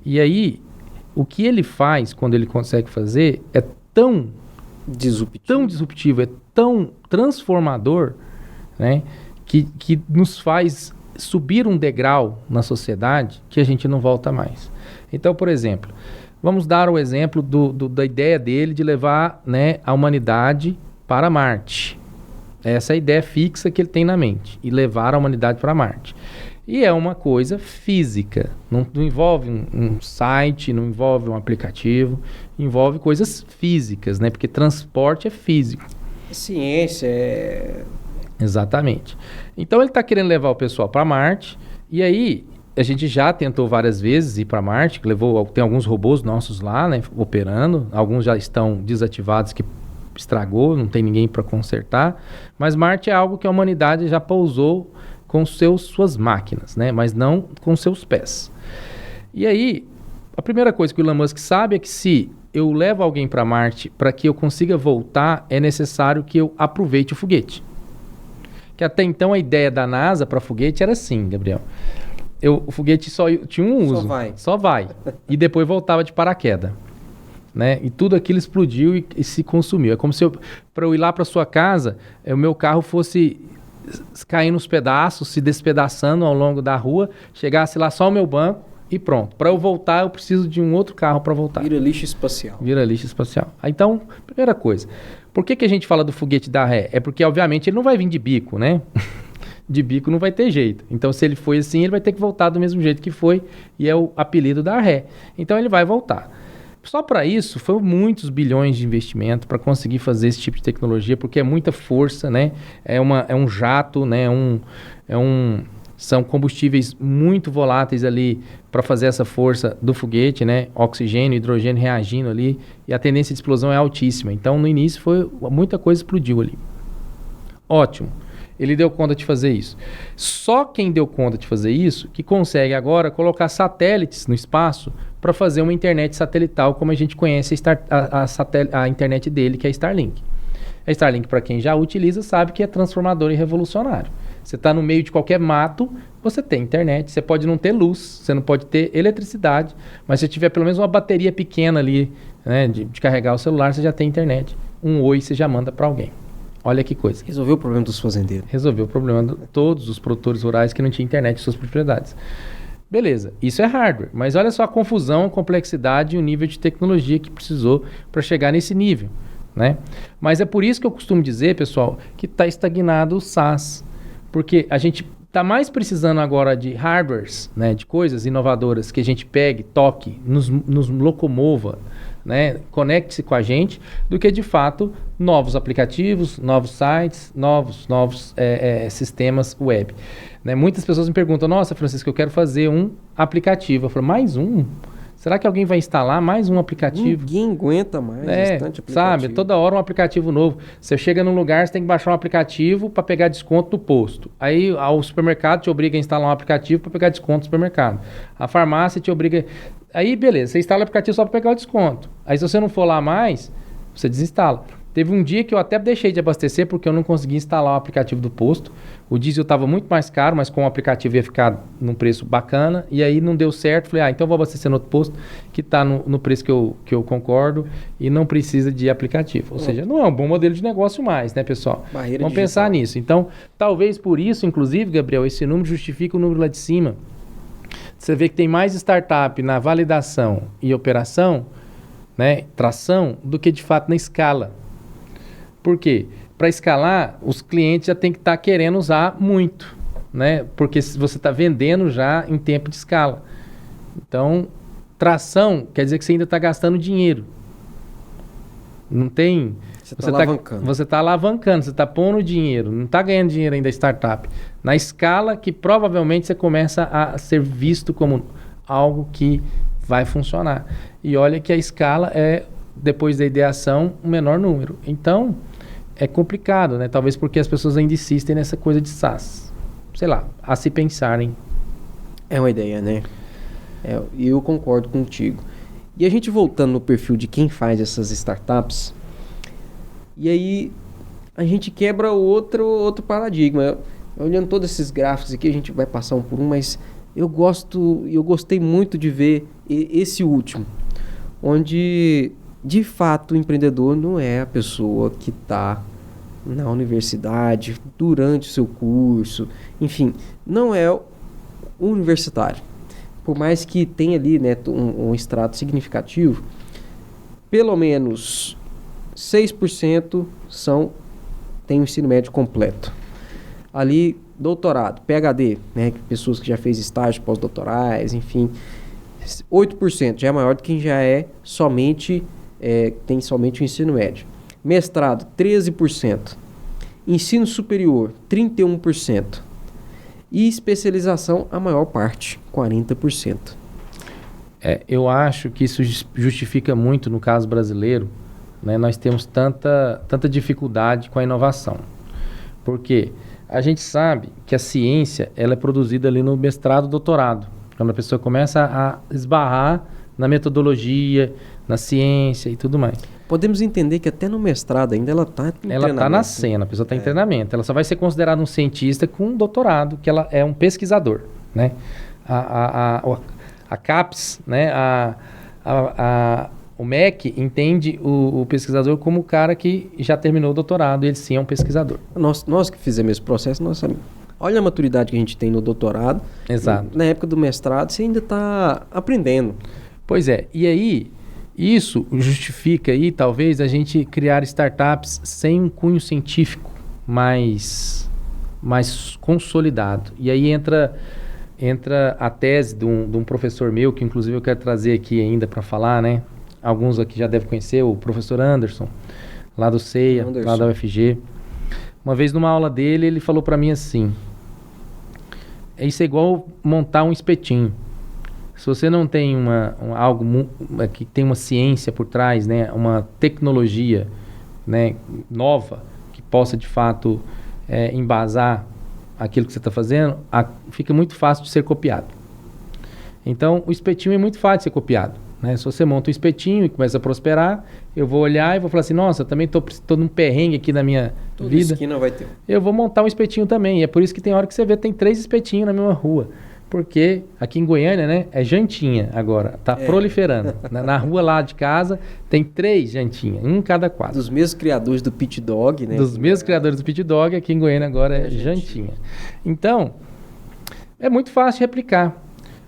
E aí, o que ele faz quando ele consegue fazer é tão disruptivo, é tão transformador, né, que nos faz subir um degrau na sociedade que a gente não volta mais. Então, por exemplo, vamos dar o exemplo da ideia dele de levar, né, a humanidade para Marte. Essa é a ideia fixa que ele tem na mente, e levar a humanidade para Marte. E é uma coisa física, não envolve um site, não envolve um aplicativo, envolve coisas físicas, né? Porque transporte é físico. Ciência. Exatamente. Então ele está querendo levar o pessoal para Marte, e aí a gente já tentou várias vezes ir para Marte, tem alguns robôs nossos lá, né, operando, alguns já estão desativados que estragou, não tem ninguém para consertar, mas Marte é algo que a humanidade já pousou com suas máquinas, né? Mas não com seus pés. E aí, a primeira coisa que o Elon Musk sabe é que se eu levo alguém para Marte para que eu consiga voltar, é necessário que eu aproveite o foguete. Que até então a ideia da NASA para foguete era assim, Gabriel. O foguete só tinha um uso. Só vai. E depois voltava de paraquedas. Né? E tudo aquilo explodiu e se consumiu. É como se para eu ir lá para sua casa, o meu carro fosse caindo nos pedaços, se despedaçando ao longo da rua, chegasse lá só o meu banco e pronto. Para eu voltar, eu preciso de um outro carro para voltar. Vira lixo espacial. Então, primeira coisa, por que a gente fala do foguete da ré? É porque, obviamente, ele não vai vir de bico, né? De bico não vai ter jeito. Então, se ele foi assim, ele vai ter que voltar do mesmo jeito que foi, e é o apelido da ré. Então, ele vai voltar. Só para isso, foi muitos bilhões de investimento para conseguir fazer esse tipo de tecnologia, porque é muita força, né? É um jato, né? São combustíveis muito voláteis ali para fazer essa força do foguete, né? Oxigênio, hidrogênio reagindo ali, e a tendência de explosão é altíssima. Então, no início, muita coisa explodiu ali. Ótimo. Ele deu conta de fazer isso. Só quem deu conta de fazer isso que consegue agora colocar satélites no espaço para fazer uma internet satelital, como a gente conhece a internet dele, que é a Starlink. A Starlink, para quem já utiliza, sabe que é transformador e revolucionário. Você está no meio de qualquer mato, você tem internet. Você pode não ter luz, você não pode ter eletricidade, mas se tiver pelo menos uma bateria pequena ali, né, de carregar o celular, você já tem internet. Um oi você já manda para alguém. Olha que coisa. Resolveu o problema dos fazendeiros. Resolveu o problema de todos os produtores rurais que não tinham internet em suas propriedades. Beleza, isso é hardware, mas olha só a confusão, a complexidade e o nível de tecnologia que precisou para chegar nesse nível, né? Mas é por isso que eu costumo dizer, pessoal, que está estagnado o SaaS, porque a gente está mais precisando agora de hardwares, né, de coisas inovadoras que a gente pegue, toque, nos locomova, né, conecte-se com a gente, do que de fato novos aplicativos, novos sites, novos sistemas web. Né? Muitas pessoas me perguntam, nossa, Francisco, eu quero fazer um aplicativo. Eu falo, mais um? Será que alguém vai instalar mais um aplicativo? Ninguém aguenta mais bastante aplicativo. Sabe, toda hora um aplicativo novo. Você chega num lugar, você tem que baixar um aplicativo para pegar desconto no posto. Aí o supermercado te obriga a instalar um aplicativo para pegar desconto no supermercado. A farmácia te obriga... Aí, beleza, você instala o aplicativo só para pegar o desconto. Aí, se você não for lá mais, você desinstala. Teve um dia que eu até deixei de abastecer porque eu não consegui instalar o aplicativo do posto. O diesel estava muito mais caro, mas com o aplicativo ia ficar num preço bacana. E aí não deu certo. Falei, então vou abastecer no outro posto que está no preço que eu concordo e não precisa de aplicativo. Ou seja, não é um bom modelo de negócio mais, né, pessoal? Barreira Vamos digital. pensar nisso. Então, talvez por isso, inclusive, Gabriel, esse número justifica o número lá de cima. Você vê que tem mais startup na validação e operação, né, tração, do que de fato na escala. Por quê? Para escalar, os clientes já têm que estar querendo usar muito, né? Porque você está vendendo já em tempo de escala. Então, tração quer dizer que você ainda está gastando dinheiro. Não tem... Você está alavancando. Você está alavancando, você está pondo dinheiro, não está ganhando dinheiro ainda a startup. Na escala que provavelmente você começa a ser visto como algo que vai funcionar. E olha que a escala é, depois da ideação, um menor número. Então, é complicado, né? Talvez porque as pessoas ainda insistem nessa coisa de SaaS. Sei lá, a se pensarem. É uma ideia, né? E eu concordo contigo. E a gente voltando no perfil de quem faz essas startups, E aí a gente quebra outro paradigma. Olhando todos esses gráficos aqui, a gente vai passar um por um, mas eu gostei muito de ver esse último, onde de fato o empreendedor não é a pessoa que está na universidade, durante o seu curso, enfim, não é o universitário. Por mais que tenha ali, né, um extrato significativo, pelo menos 6% tem o ensino médio completo. Ali, doutorado, PhD, né, pessoas que já fez estágio pós-doutorais, enfim, 8% já é maior do que quem já tem somente o ensino médio. Mestrado, 13%. Ensino superior, 31%. E especialização, a maior parte, 40%. Eu acho que isso justifica muito no caso brasileiro, né? Nós temos tanta dificuldade com a inovação. Por quê? A gente sabe que a ciência ela é produzida ali no mestrado, doutorado. Quando a pessoa começa a esbarrar na metodologia, na ciência e tudo mais. Podemos entender que até no mestrado ainda ela está em treinamento. Ela está nascendo, a pessoa está em treinamento. Ela só vai ser considerada um cientista com um doutorado, que ela é um pesquisador, né? A CAPES, né? O MEC entende o pesquisador como o cara que já terminou o doutorado, ele sim é um pesquisador. Nós que fizemos esse processo, nós sabemos. Olha a maturidade que a gente tem no doutorado. Exato. Na época do mestrado, você ainda está aprendendo. Pois é, e aí isso justifica aí talvez a gente criar startups sem um cunho científico mais consolidado. E aí entra a tese de um professor meu, que inclusive eu quero trazer aqui ainda para falar, né? Alguns aqui já devem conhecer, o professor Anderson, lá do CEIA, lá da UFG. Uma vez numa aula dele, ele falou para mim assim, isso é igual montar um espetinho. Se você não tem algo que tem uma ciência por trás, né, uma tecnologia, né, nova, que possa de fato embasar aquilo que você está fazendo, fica muito fácil de ser copiado. Então, o espetinho é muito fácil de ser copiado, né? Se você monta um espetinho e começa a prosperar, eu vou olhar e vou falar assim, nossa, eu também estou num perrengue aqui na minha Toda vida. Esquina vai ter. Eu vou montar um espetinho também. E é por isso que tem hora que você vê, tem 3 espetinhos na mesma rua. Porque aqui em Goiânia, né, é jantinha agora, tá proliferando. Na rua lá de casa tem 3 jantinhas, um em cada quadro. Dos mesmos criadores do Pit Dog, né? Dos mesmos criadores do Pit Dog, aqui em Goiânia agora é jantinha. Então, é muito fácil de replicar.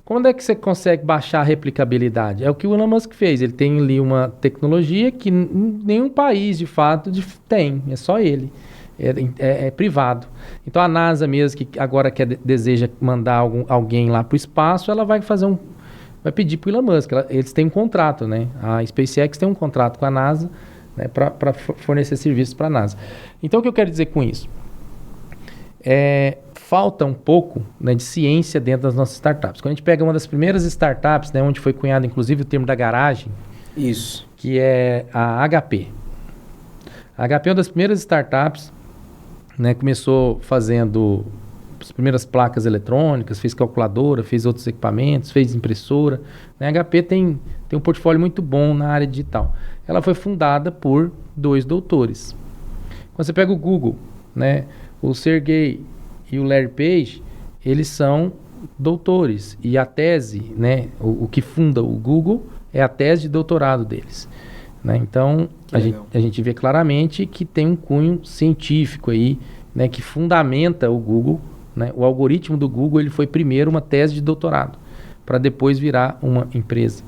Quando é que você consegue baixar a replicabilidade? É o que o Elon Musk fez. Ele tem ali uma tecnologia que nenhum país, de fato, tem. É só ele. É privado. Então a NASA mesmo, que agora deseja mandar alguém lá para o espaço, ela vai pedir para o Elon Musk. Eles têm um contrato, né? A SpaceX tem um contrato com a NASA, né, para fornecer serviços para a NASA. Então o que eu quero dizer com isso? Falta um pouco, né, de ciência dentro das nossas startups. Quando a gente pega uma das primeiras startups, né, onde foi cunhado inclusive o termo da garagem, isso, que é a HP. A HP é uma das primeiras startups, né, começou fazendo as primeiras placas eletrônicas, fez calculadora, fez outros equipamentos, fez impressora. Né? A HP tem um portfólio muito bom na área digital. Ela foi fundada por 2 doutores. Quando você pega o Google, né, o Sergey e o Larry Page, eles são doutores. E a tese, né, o que funda o Google é a tese de doutorado deles. Né? Então, a gente vê claramente que tem um cunho científico aí, né, que fundamenta o Google. Né? O algoritmo do Google ele foi primeiro uma tese de doutorado, para depois virar uma empresa.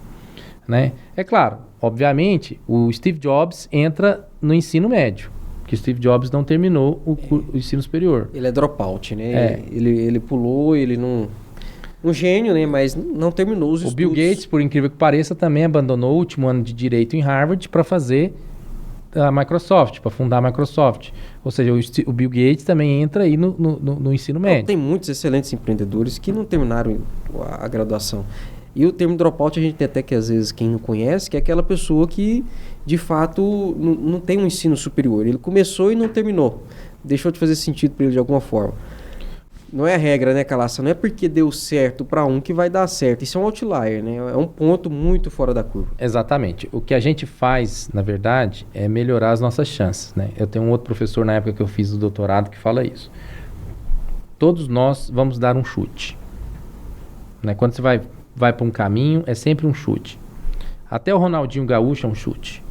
Né? É claro, obviamente, o Steve Jobs entra no ensino médio, que o Steve Jobs não terminou o ensino superior. Ele é dropout, né? Ele pulou, ele não... Um gênio, né? Mas não terminou os estudos. O Bill Gates, por incrível que pareça, também abandonou o último ano de Direito em Harvard para fazer a Microsoft, para fundar a Microsoft. Ou seja, o Bill Gates também entra aí no ensino médio. Tem muitos excelentes empreendedores que não terminaram a graduação. E o termo dropout a gente tem até que às vezes quem não conhece, que é aquela pessoa que de fato não tem um ensino superior. Ele começou e não terminou. Deixou de fazer sentido para ele de alguma forma. não é a regra, né, Calaça? Não é porque deu certo para um que vai dar certo. Isso é um outlier, né? É um ponto muito fora da curva. Exatamente. O que a gente faz, na verdade, é melhorar as nossas chances, né? Eu tenho um outro professor na época que eu fiz o doutorado que fala isso. Todos nós vamos dar um chute, né? Quando você vai para um caminho, é sempre um chute. Até o Ronaldinho Gaúcho é um chute,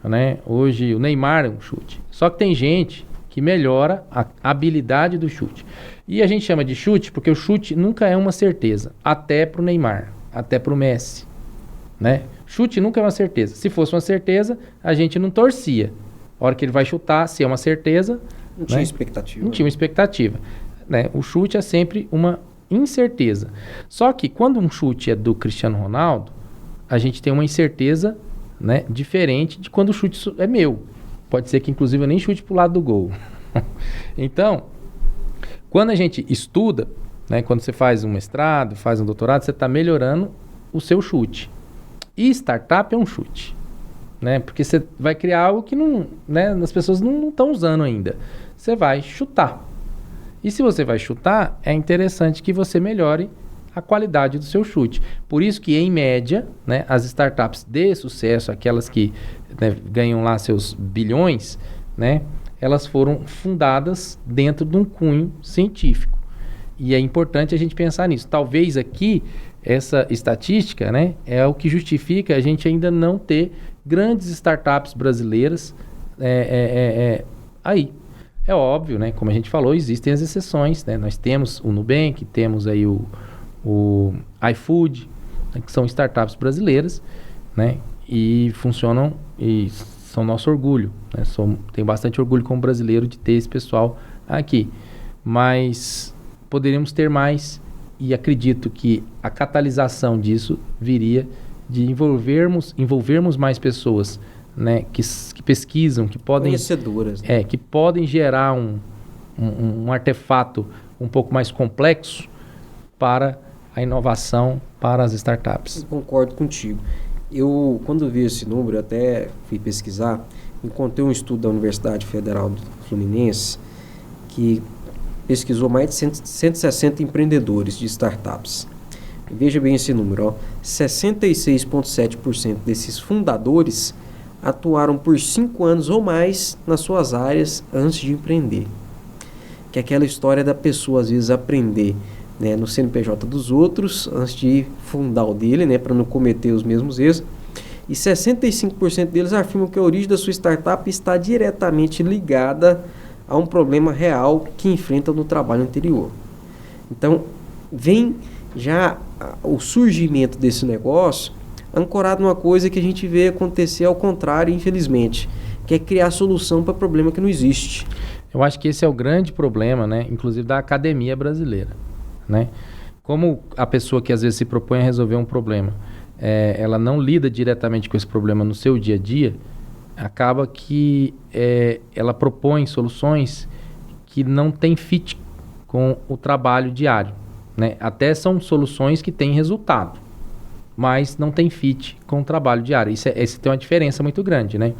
né? Hoje o Neymar é um chute. Só que tem gente que melhora a habilidade do chute. E a gente chama de chute porque o chute nunca é uma certeza, até para o Neymar, até para o Messi, né? Chute nunca é uma certeza. Se fosse uma certeza, a gente não torcia. A hora que ele vai chutar, se é uma certeza... Não tinha expectativa. Não tinha uma expectativa, né? O chute é sempre uma incerteza. Só que quando um chute é do Cristiano Ronaldo, a gente tem uma incerteza, né, diferente de quando o chute é meu. Pode ser que, inclusive, eu nem chute para o lado do gol. Então, quando a gente estuda, né, quando você faz um mestrado, faz um doutorado, você está melhorando o seu chute. E startup é um chute, né? Porque você vai criar algo que não, né, as pessoas não estão usando ainda. Você vai chutar. E se você vai chutar, é interessante que você melhore a qualidade do seu chute. Por isso que, em média, né, as startups de sucesso, aquelas que, né, ganham lá seus bilhões, né, elas foram fundadas dentro de um cunho científico. E é importante a gente pensar nisso. Talvez aqui, essa estatística, né, é o que justifica a gente ainda não ter grandes startups brasileiras aí. É óbvio, né, como a gente falou, existem as exceções, né? Nós temos o Nubank, temos aí o iFood, né, que são startups brasileiras, né, e funcionam e são nosso orgulho, né? Tenho bastante orgulho como brasileiro de ter esse pessoal aqui, mas poderíamos ter mais, e acredito que a catalisação disso viria de envolvermos mais pessoas, né, que pesquisam, que podem, conhecedoras, né? que podem gerar um artefato um pouco mais complexo para a inovação, para as startups. Eu concordo contigo. Eu, quando vi esse número, até fui pesquisar, encontrei um estudo da Universidade Federal do Fluminense que pesquisou mais de 160 empreendedores de startups. E veja bem esse número, ó, 66,7% desses fundadores atuaram por 5 anos ou mais nas suas áreas antes de empreender. Que é aquela história da pessoa, às vezes, aprender, né, no CNPJ dos outros antes de fundar o dele, né, para não cometer os mesmos erros. E 65% deles afirmam que a origem da sua startup está diretamente ligada a um problema real que enfrentam no trabalho anterior. Então, vem já o surgimento desse negócio ancorado numa coisa que a gente vê acontecer ao contrário, infelizmente, que é criar solução para problema que não existe. Eu acho que esse é o grande problema, né, inclusive da academia brasileira, né? Como a pessoa que às vezes se propõe a resolver um problema, ela não lida diretamente com esse problema no seu dia a dia, acaba que ela propõe soluções que não têm fit com o trabalho diário, né? Até são soluções que têm resultado, mas não tem fit com o trabalho diário. Isso tem uma diferença muito grande, né?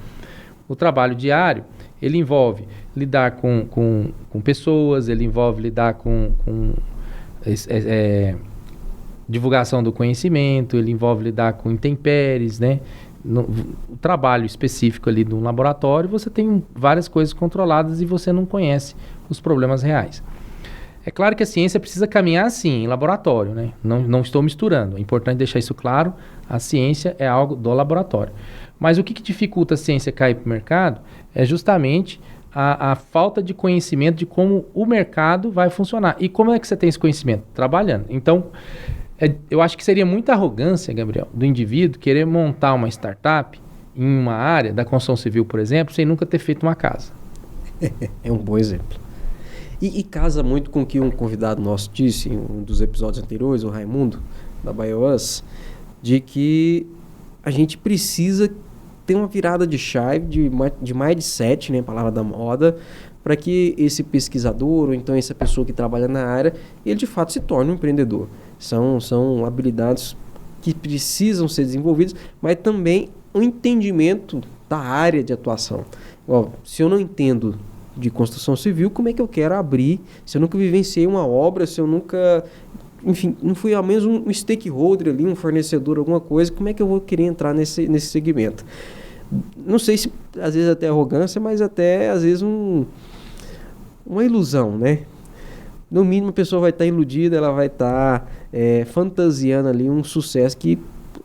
O trabalho diário, ele envolve lidar com pessoas, ele envolve lidar com divulgação do conhecimento, ele envolve lidar com intempéries, né? O trabalho específico ali de um laboratório, você tem várias coisas controladas e você não conhece os problemas reais. É claro que a ciência precisa caminhar assim, em laboratório, né? Não estou misturando. É importante deixar isso claro. A ciência é algo do laboratório. Mas o que dificulta a ciência cair para o mercado é justamente a falta de conhecimento de como o mercado vai funcionar. E como é que você tem esse conhecimento? Trabalhando. Então, eu acho que seria muita arrogância, Gabriel, do indivíduo querer montar uma startup em uma área da construção civil, por exemplo, sem nunca ter feito uma casa. É um bom exemplo. E casa muito com o que um convidado nosso disse em um dos episódios anteriores, o Raimundo, da BioUs, de que a gente precisa ter uma virada de chave, de mindset, né, palavra da moda, para que esse pesquisador, ou então essa pessoa que trabalha na área, ele de fato se torne um empreendedor. São habilidades que precisam ser desenvolvidas, mas também um entendimento da área de atuação. Se eu não entendo de construção civil, como é que eu quero abrir, se eu nunca vivenciei uma obra, se eu nunca, enfim, não fui ao menos um stakeholder ali, um fornecedor, alguma coisa, como é que eu vou querer entrar nesse segmento? Não sei se às vezes até arrogância, mas até às vezes uma ilusão, né? No mínimo a pessoa vai estar iludida, ela vai estar fantasiando ali um sucesso que,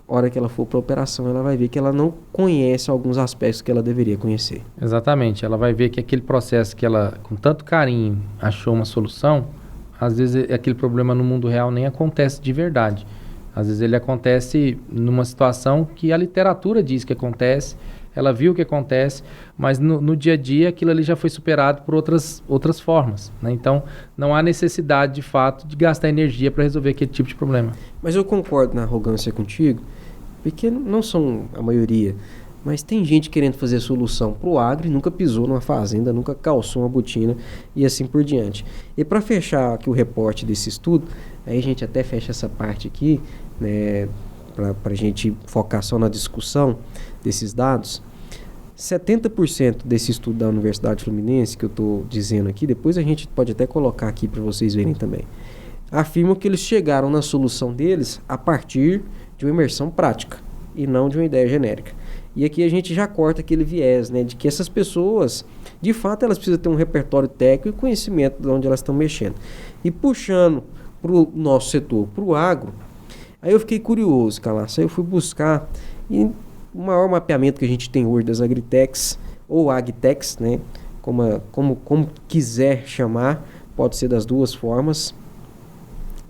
hora que ela for para a operação, ela vai ver que ela não conhece alguns aspectos que ela deveria conhecer. Exatamente, ela vai ver que aquele processo que ela, com tanto carinho, achou uma solução, às vezes aquele problema no mundo real nem acontece de verdade. Às vezes ele acontece numa situação que a literatura diz que acontece, ela viu o que acontece, mas no dia a dia aquilo ali já foi superado por outras formas, né? Então, não há necessidade, de fato, de gastar energia para resolver aquele tipo de problema. Mas eu concordo na arrogância contigo, porque não são a maioria, mas tem gente querendo fazer solução para o agro e nunca pisou numa fazenda, nunca calçou uma botina e assim por diante. E para fechar aqui o reporte desse estudo, aí a gente até fecha essa parte aqui, né, para a gente focar só na discussão desses dados. 70% desse estudo da Universidade Fluminense, que eu estou dizendo aqui, depois a gente pode até colocar aqui para vocês verem também, afirmam que eles chegaram na solução deles a partir de uma imersão prática e não de uma ideia genérica. E aqui a gente já corta aquele viés, né, de que essas pessoas, de fato, elas precisam ter um repertório técnico e conhecimento de onde elas estão mexendo. E puxando para o nosso setor, para o agro, aí eu fiquei curioso, Calaço, aí eu fui buscar, e o maior mapeamento que a gente tem hoje das Agritechs, ou Agtechs, né, como quiser chamar, pode ser das duas formas,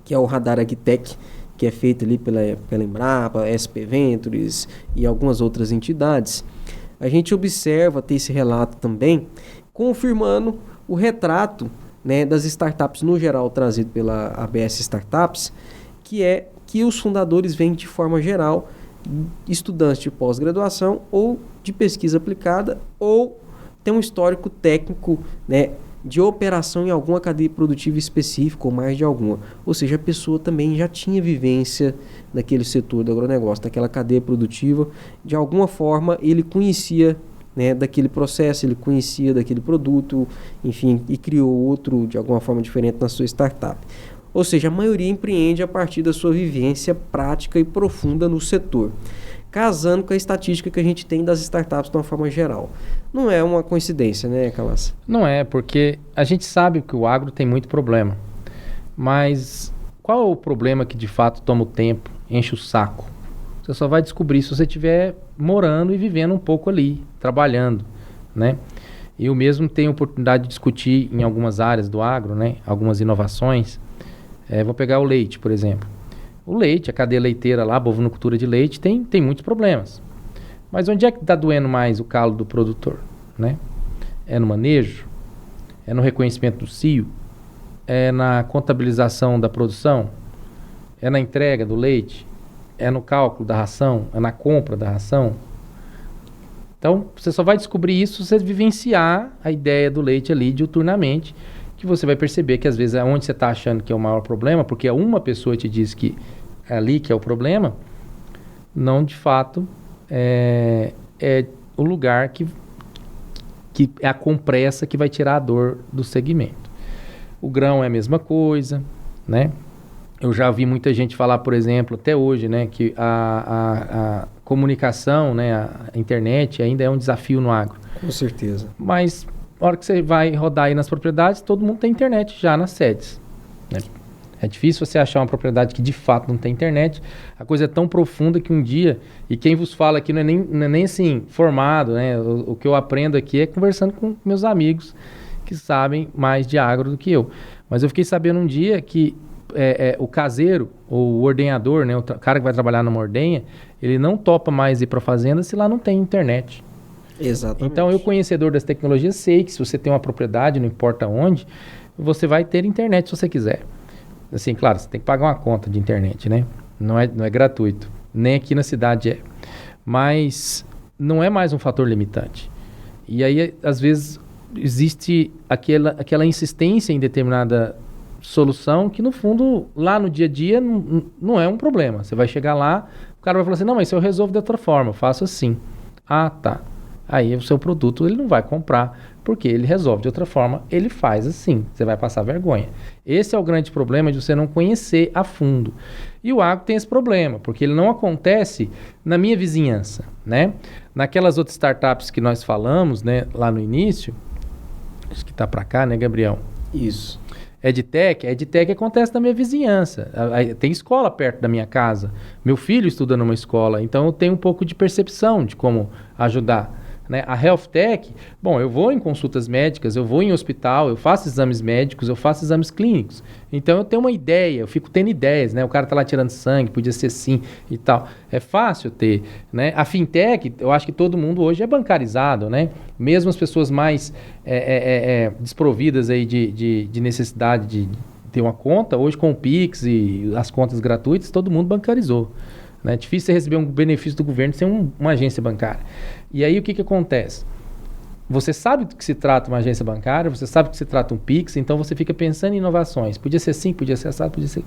que é o Radar Agtech, que é feito ali pela Embrapa, SP Ventures e algumas outras entidades. A gente observa, tem esse relato também, confirmando o retrato, né, das startups no geral trazido pela ABS Startups, que é que os fundadores vêm de forma geral estudantes de pós-graduação ou de pesquisa aplicada ou tem um histórico técnico, né, de operação em alguma cadeia produtiva específica ou mais de alguma. Ou seja, a pessoa também já tinha vivência naquele setor do agronegócio, daquela cadeia produtiva. De alguma forma, ele conhecia, né, daquele processo, ele conhecia daquele produto, enfim, e criou outro de alguma forma diferente na sua startup. Ou seja, a maioria empreende a partir da sua vivência prática e profunda no setor, casando com a estatística que a gente tem das startups de uma forma geral. Não é uma coincidência, né, Calaço? Não é, porque a gente sabe que o agro tem muito problema. Mas qual é o problema que de fato toma o tempo, enche o saco? Você só vai descobrir se você estiver morando e vivendo um pouco ali, trabalhando, né? Eu mesmo tenho oportunidade de discutir em algumas áreas do agro, né, algumas inovações. Vou pegar o leite, por exemplo. O leite, a cadeia leiteira lá, a bovinocultura de leite, tem muitos problemas. Mas onde é que está doendo mais o calo do produtor, né? É no manejo? É no reconhecimento do cio? É na contabilização da produção? É na entrega do leite? É no cálculo da ração? É na compra da ração? Então, você só vai descobrir isso se você vivenciar a ideia do leite ali diuturnamente, que você vai perceber que às vezes é onde você está achando que é o maior problema, porque uma pessoa te diz que é ali que é o problema, não de fato é o lugar que é a compressa que vai tirar a dor do segmento. O grão é a mesma coisa, né? Eu já vi muita gente falar, por exemplo, até hoje, né, que a comunicação, né, a internet ainda é um desafio no agro. Com certeza. Mas na hora que você vai rodar aí nas propriedades, todo mundo tem internet já nas sedes, né? É difícil você achar uma propriedade que de fato não tem internet. A coisa é tão profunda que um dia, e quem vos fala aqui não é nem assim formado, né? O que eu aprendo aqui é conversando com meus amigos que sabem mais de agro do que eu. Mas eu fiquei sabendo um dia que o caseiro, ou o ordenhador, né, o cara que vai trabalhar numa ordenha, ele não topa mais ir para a fazenda se lá não tem internet. Exatamente. Então, eu, conhecedor das tecnologias, sei que se você tem uma propriedade, não importa onde, você vai ter internet se você quiser. Assim, claro, você tem que pagar uma conta de internet, né? Não é gratuito. Nem aqui na cidade é. Mas não é mais um fator limitante. E aí, às vezes, existe aquela insistência em determinada solução que, no fundo, lá no dia a dia, não é um problema. Você vai chegar lá, o cara vai falar assim, não, mas se eu resolvo de outra forma, eu faço assim. Ah, tá. Aí o seu produto ele não vai comprar, porque ele resolve de outra forma, ele faz assim, você vai passar vergonha. Esse é o grande problema de você não conhecer a fundo. E o agro tem esse problema, porque ele não acontece na minha vizinhança, né? Naquelas outras startups que nós falamos, né, lá no início, acho que tá para cá, né, Gabriel? Isso. EdTech acontece na minha vizinhança. Tem escola perto da minha casa. Meu filho estuda numa escola, então eu tenho um pouco de percepção de como ajudar. Né? A Health Tech, bom, eu vou em consultas médicas, eu vou em hospital, eu faço exames médicos, eu faço exames clínicos. Então eu tenho uma ideia, eu fico tendo ideias, né? O cara tá lá tirando sangue, podia ser assim e tal. É fácil ter, né? A Fintech, eu acho que todo mundo hoje é bancarizado, né? Mesmo as pessoas mais desprovidas aí de necessidade de ter uma conta, hoje com o Pix e as contas gratuitas, todo mundo bancarizou. É difícil você receber um benefício do governo sem uma agência bancária. E aí o que acontece? Você sabe do que se trata uma agência bancária, você sabe do que se trata um Pix, então você fica pensando em inovações. Podia ser assim, podia ser assado, podia ser...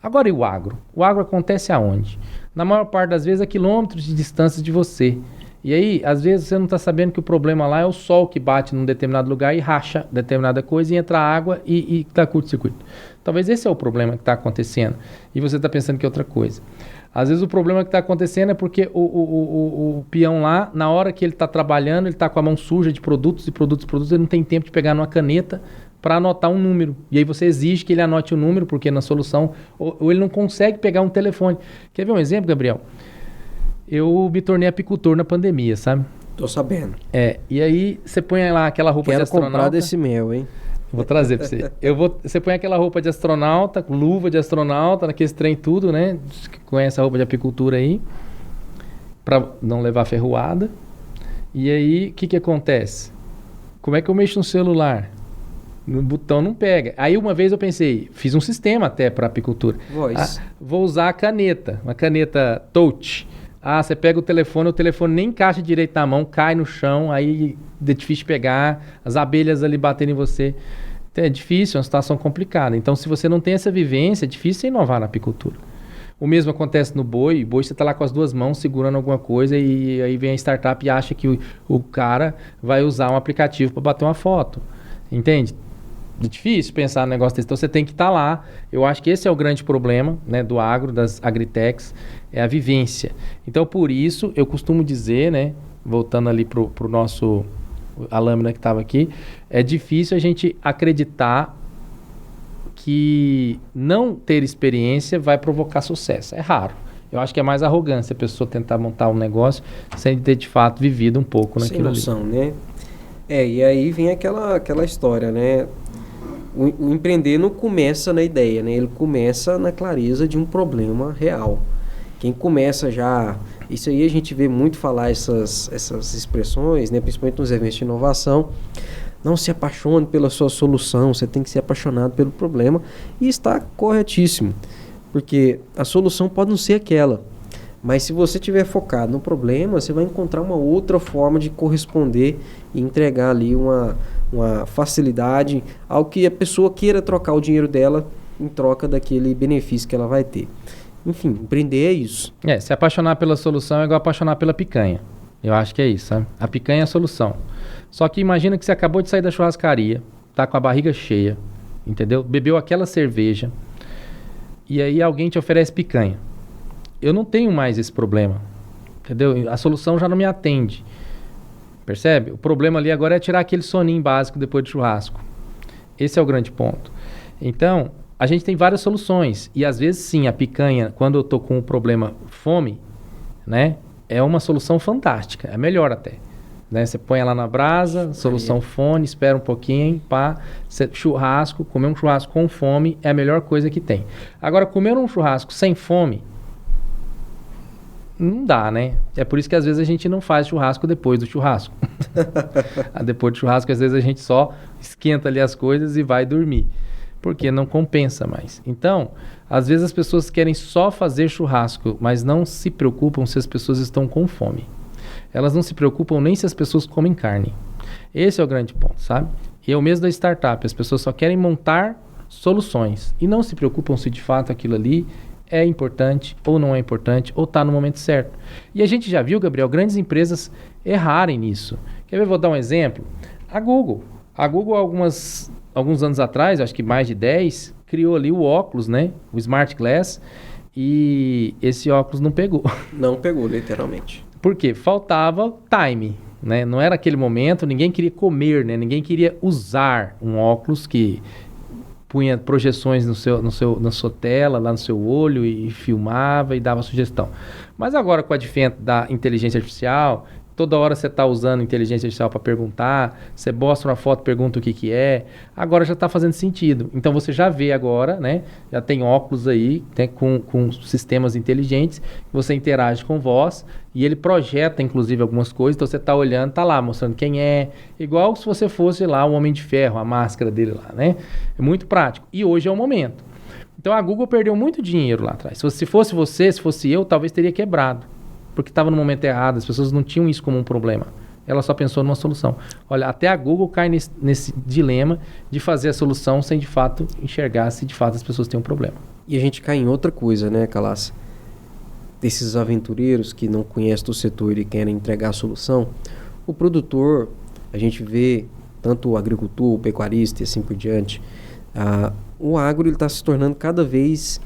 Agora e o agro? O agro acontece aonde? Na maior parte das vezes a quilômetros de distância de você. E aí, às vezes, você não está sabendo que o problema lá é o sol que bate num determinado lugar e racha determinada coisa e entra água e dá curto-circuito. Talvez esse é o problema que está acontecendo. E você está pensando que é outra coisa. Às vezes o problema que está acontecendo é porque o peão lá, na hora que ele está trabalhando, ele está com a mão suja de produtos, ele não tem tempo de pegar numa caneta para anotar um número. E aí você exige que ele anote o número, porque na solução, ou ele não consegue pegar um telefone. Quer ver um exemplo, Gabriel? Eu me tornei apicultor na pandemia, sabe? Tô sabendo. E aí você põe lá aquela roupa de astronauta. Quero comprar desse mel, hein? Vou trazer pra você. Você põe aquela roupa de astronauta, luva de astronauta, naquele trem tudo, né? Conhece a roupa de apicultura aí, pra não levar ferroada. E aí, o que acontece? Como é que eu mexo no celular? No botão não pega. Aí uma vez eu pensei, fiz um sistema até para apicultura. Vou usar a caneta, uma caneta touch. Você pega o telefone nem encaixa direito na mão, cai no chão, aí é difícil pegar, as abelhas ali batendo em você. Então, é difícil, é uma situação complicada. Então, se você não tem essa vivência, é difícil você inovar na apicultura. O mesmo acontece no boi. O boi você está lá com as duas mãos segurando alguma coisa e aí vem a startup e acha que o cara vai usar um aplicativo para bater uma foto. Entende? É difícil pensar no negócio desse. Então, você tem que estar lá. Eu acho que esse é o grande problema, né, do agro, das agritechs, é a vivência. Então, por isso, eu costumo dizer, né, voltando ali para o nosso... a lâmina que estava aqui, é difícil a gente acreditar que não ter experiência vai provocar sucesso. É raro. Eu acho que é mais arrogância a pessoa tentar montar um negócio sem ter de fato vivido um pouco naquilo ali. Sem noção, né? E aí vem aquela história, né? O empreender não começa na ideia, né? Ele começa na clareza de um problema real. Quem começa já... Isso aí a gente vê muito falar essas expressões, né? Principalmente nos eventos de inovação. Não se apaixone pela sua solução, você tem que ser apaixonado pelo problema. E está corretíssimo, porque a solução pode não ser aquela. Mas se você estiver focado no problema, você vai encontrar uma outra forma de corresponder e entregar ali uma facilidade ao que a pessoa queira trocar o dinheiro dela em troca daquele benefício que ela vai ter. Enfim, empreender é isso. Se apaixonar pela solução é igual apaixonar pela picanha. Eu acho que é isso, sabe? A picanha é a solução. Só que imagina que você acabou de sair da churrascaria, tá com a barriga cheia, entendeu? Bebeu aquela cerveja e aí alguém te oferece picanha. Eu não tenho mais esse problema, entendeu? A solução já não me atende. Percebe? O problema ali agora é tirar aquele soninho básico depois do churrasco. Esse é o grande ponto. Então... a gente tem várias soluções e às vezes sim, a picanha, quando eu estou com o problema fome, né, é uma solução fantástica, é melhor até. Né? Você põe ela na brasa, solução fome, espera um pouquinho, churrasco, comer um churrasco com fome é a melhor coisa que tem. Agora, comer um churrasco sem fome, não dá, né? É por isso que às vezes a gente não faz churrasco depois do churrasco. Depois do churrasco, às vezes a gente só esquenta ali as coisas e vai dormir. Porque não compensa mais. Então, às vezes as pessoas querem só fazer churrasco, mas não se preocupam se as pessoas estão com fome. Elas não se preocupam nem se as pessoas comem carne. Esse é o grande ponto, sabe? E é o mesmo da startup. As pessoas só querem montar soluções e não se preocupam se de fato aquilo ali é importante ou não é importante ou está no momento certo. E a gente já viu, Gabriel, grandes empresas errarem nisso. Quer ver? Vou dar um exemplo. A Google, alguns anos atrás, acho que mais de 10, criou ali o óculos, né? O Smart Glass, e esse óculos não pegou. Não pegou, literalmente. Por quê? Faltava time, né? Não era aquele momento, ninguém queria comer, né? Ninguém queria usar um óculos que punha projeções na sua tela, lá no seu olho, e filmava e dava sugestão. Mas agora, com o advento da inteligência artificial, toda hora você está usando inteligência artificial para perguntar, você mostra uma foto, pergunta o que é, agora já está fazendo sentido. Então você já vê agora, né? Já tem óculos aí, né, com sistemas inteligentes, você interage com voz e ele projeta, inclusive, algumas coisas. Então você está olhando, está lá mostrando quem é, igual se você fosse lá um Homem de Ferro, a máscara dele lá, né? É muito prático. E hoje é o momento. Então a Google perdeu muito dinheiro lá atrás. Se fosse você, se fosse eu, talvez teria quebrado. Porque estava no momento errado, as pessoas não tinham isso como um problema. Ela só pensou numa solução. Olha, até a Google cai nesse dilema de fazer a solução sem, de fato, enxergar se, de fato, as pessoas têm um problema. E a gente cai em outra coisa, né, Calas? Desses aventureiros que não conhecem o setor e querem entregar a solução, o produtor, a gente vê, tanto o agricultor, o pecuarista e assim por diante, o agro está se tornando cada vez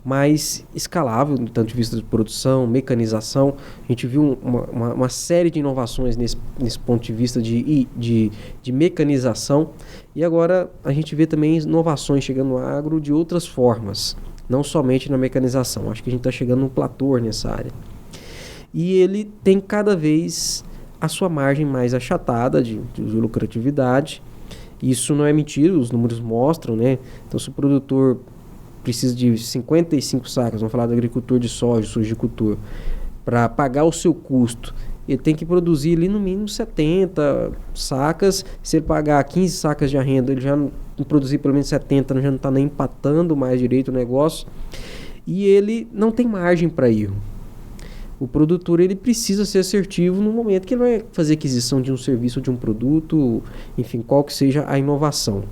mais escalável, do ponto de vista de produção, mecanização. A gente viu uma série de inovações nesse ponto de vista de mecanização, e agora a gente vê também inovações chegando no agro de outras formas, não somente na mecanização. Acho que a gente está chegando num platô nessa área. E ele tem cada vez a sua margem mais achatada de lucratividade. Isso não é mentira, os números mostram, né? Então, se o produtor precisa de 55 sacas, vamos falar do agricultor de soja, sojicultor, para pagar o seu custo, ele tem que produzir ali no mínimo 70 sacas. Se ele pagar 15 sacas de arrenda, ele já não produzir pelo menos 70, já não está nem empatando mais direito o negócio, e ele não tem margem para erro. O produtor, ele precisa ser assertivo no momento que ele vai fazer aquisição de um serviço ou de um produto, enfim, qual que seja a inovação.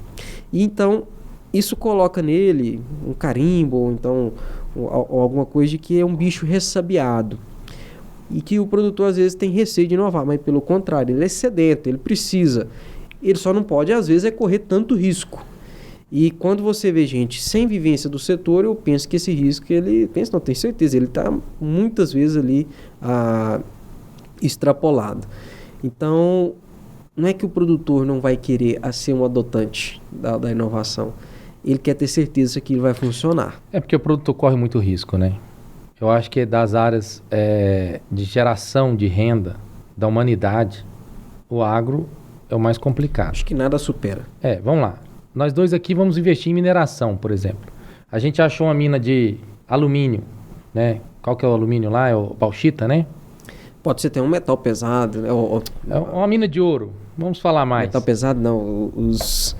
E então isso coloca nele um carimbo, ou então ou alguma coisa de que é um bicho ressabiado. E que o produtor às vezes tem receio de inovar, mas pelo contrário, ele é sedento, ele precisa. Ele só não pode, às vezes, correr tanto risco. E quando você vê gente sem vivência do setor, eu penso que esse risco, não, tenho certeza, ele está muitas vezes ali extrapolado. Então, não é que o produtor não vai querer ser um adotante da inovação. Ele quer ter certeza que ele vai funcionar. É porque o produtor corre muito risco, né? Eu acho que das áreas de geração de renda da humanidade, o agro é o mais complicado. Acho que nada supera. Vamos lá. Nós dois aqui vamos investir em mineração, por exemplo. A gente achou uma mina de alumínio, né? Qual que é o alumínio lá? É o bauxita, né? Pode ser até um metal pesado, né? É uma mina de ouro. Vamos falar mais. Metal pesado não, os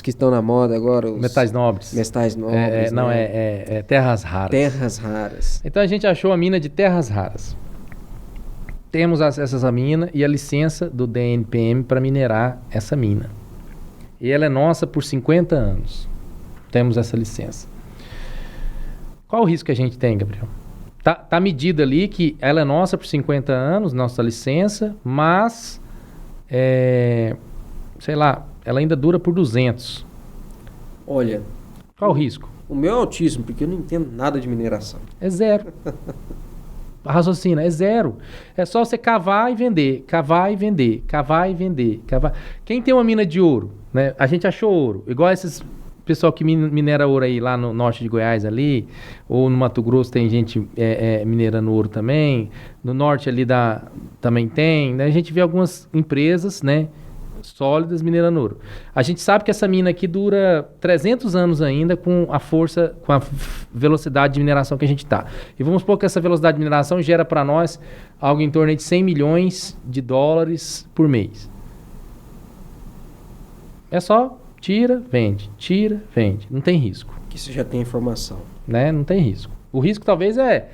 que estão na moda agora. Os metais nobres. Metais nobres. Não, né? é terras raras. Terras raras. Então a gente achou a mina de terras raras. Temos essa mina e a licença do DNPM para minerar essa mina. E ela é nossa por 50 anos. Temos essa licença. Qual o risco que a gente tem, Gabriel? Tá medido ali que ela é nossa por 50 anos, nossa licença, mas, sei lá, ela ainda dura por 200. Olha... Qual o risco? O meu é altíssimo, porque eu não entendo nada de mineração. É zero. Raciocina, é zero. É só você cavar e vender, cavar e vender, cavar e vender, cavar. Quem tem uma mina de ouro, né? A gente achou ouro, igual esses pessoal que minera ouro aí lá no norte de Goiás ali, ou no Mato Grosso tem gente minerando ouro também, no norte ali também tem, né? A gente vê algumas empresas, né, sólidas minerando ouro. A gente sabe que essa mina aqui dura 300 anos ainda com a força, com a velocidade de mineração que a gente está. E vamos supor que essa velocidade de mineração gera para nós algo em torno de 100 milhões de dólares por mês. É só tira, vende, não tem risco. Que você já tem informação. Né? Não tem risco. O risco talvez é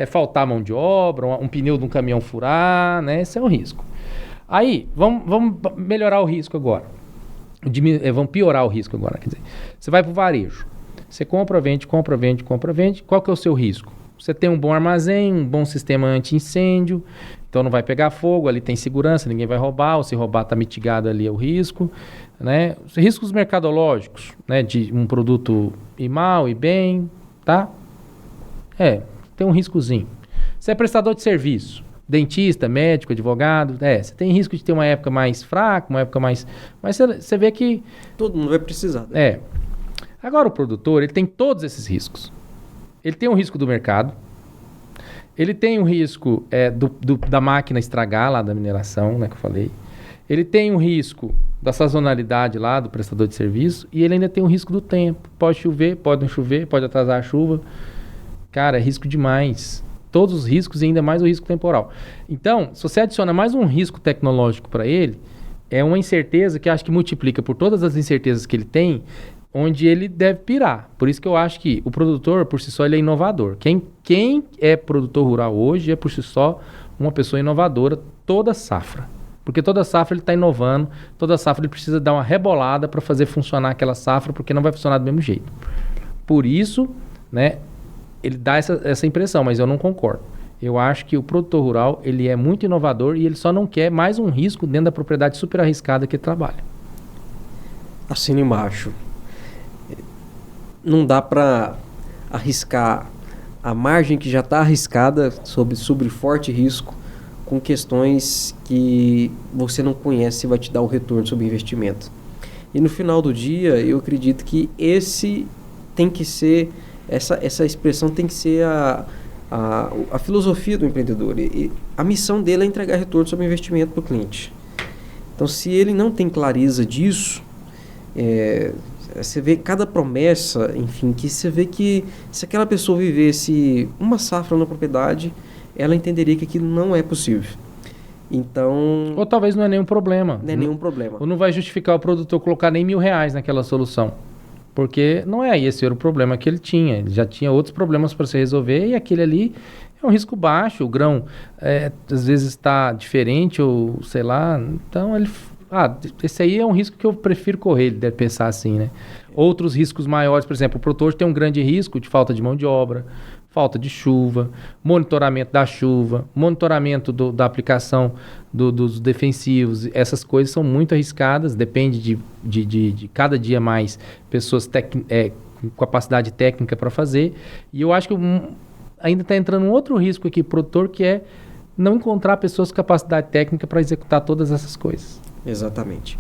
faltar mão de obra, um pneu de um caminhão furar, né? Esse é um risco. Aí, vamos melhorar o risco agora. Vamos piorar o risco agora. Quer dizer, você vai para o varejo. Você compra, vende. Qual que é o seu risco? Você tem um bom armazém, um bom sistema anti-incêndio. Então não vai pegar fogo, ali tem segurança, ninguém vai roubar, ou se roubar está mitigado ali o risco, né? Os riscos mercadológicos, né? De um produto ir mal, ir bem, tá? Tem um riscozinho. Você é prestador de serviço, dentista, médico, advogado, você tem risco de ter uma época mais fraca, uma época mais... Mas você vê que... Todo mundo vai precisar. Né? Agora o produtor, ele tem todos esses riscos. Ele tem um risco do mercado, ele tem um risco da máquina estragar lá da mineração, né, que eu falei. Ele tem um risco da sazonalidade lá do prestador de serviço e ele ainda tem um risco do tempo. Pode chover, pode não chover, pode atrasar a chuva. Cara, é risco demais. Todos os riscos e ainda mais o risco temporal. Então, se você adiciona mais um risco tecnológico para ele, é uma incerteza que acho que multiplica por todas as incertezas que ele tem, onde ele deve pirar. Por isso que eu acho que o produtor, por si só, ele é inovador. Quem é produtor rural hoje é, por si só, uma pessoa inovadora toda safra. Porque toda safra ele está inovando, toda safra ele precisa dar uma rebolada para fazer funcionar aquela safra, porque não vai funcionar do mesmo jeito. Por isso, né, ele dá essa impressão, mas eu não concordo. Eu acho que o produtor rural ele é muito inovador e ele só não quer mais um risco dentro da propriedade super arriscada que ele trabalha. Assina embaixo. Não dá para arriscar a margem que já está arriscada sobre forte risco com questões que você não conhece se vai te dar o retorno sobre o investimento. E no final do dia, eu acredito que esse tem que ser, essa expressão tem que ser a filosofia do empreendedor. E a missão dele é entregar retorno sobre o investimento para o cliente. Então, se ele não tem clareza disso, você vê cada promessa, enfim, que você vê que se aquela pessoa vivesse uma safra na propriedade, ela entenderia que aquilo não é possível. Então... Ou talvez não é nenhum problema. Não é nenhum problema. Ou não vai justificar o produtor colocar nem R$1.000 naquela solução. Porque não é esse era o problema que ele tinha. Ele já tinha outros problemas para se resolver e aquele ali é um risco baixo. O grão às vezes está diferente ou sei lá. Então ele... esse aí é um risco que eu prefiro correr, ele deve pensar assim, né? Outros riscos maiores, por exemplo, o produtor tem um grande risco de falta de mão de obra, falta de chuva, monitoramento da chuva, monitoramento da aplicação dos defensivos. Essas coisas são muito arriscadas, depende de cada dia mais pessoas com capacidade técnica para fazer. E eu acho que ainda está entrando um outro risco aqui, produtor, que é não encontrar pessoas com capacidade técnica para executar todas essas coisas. Exatamente.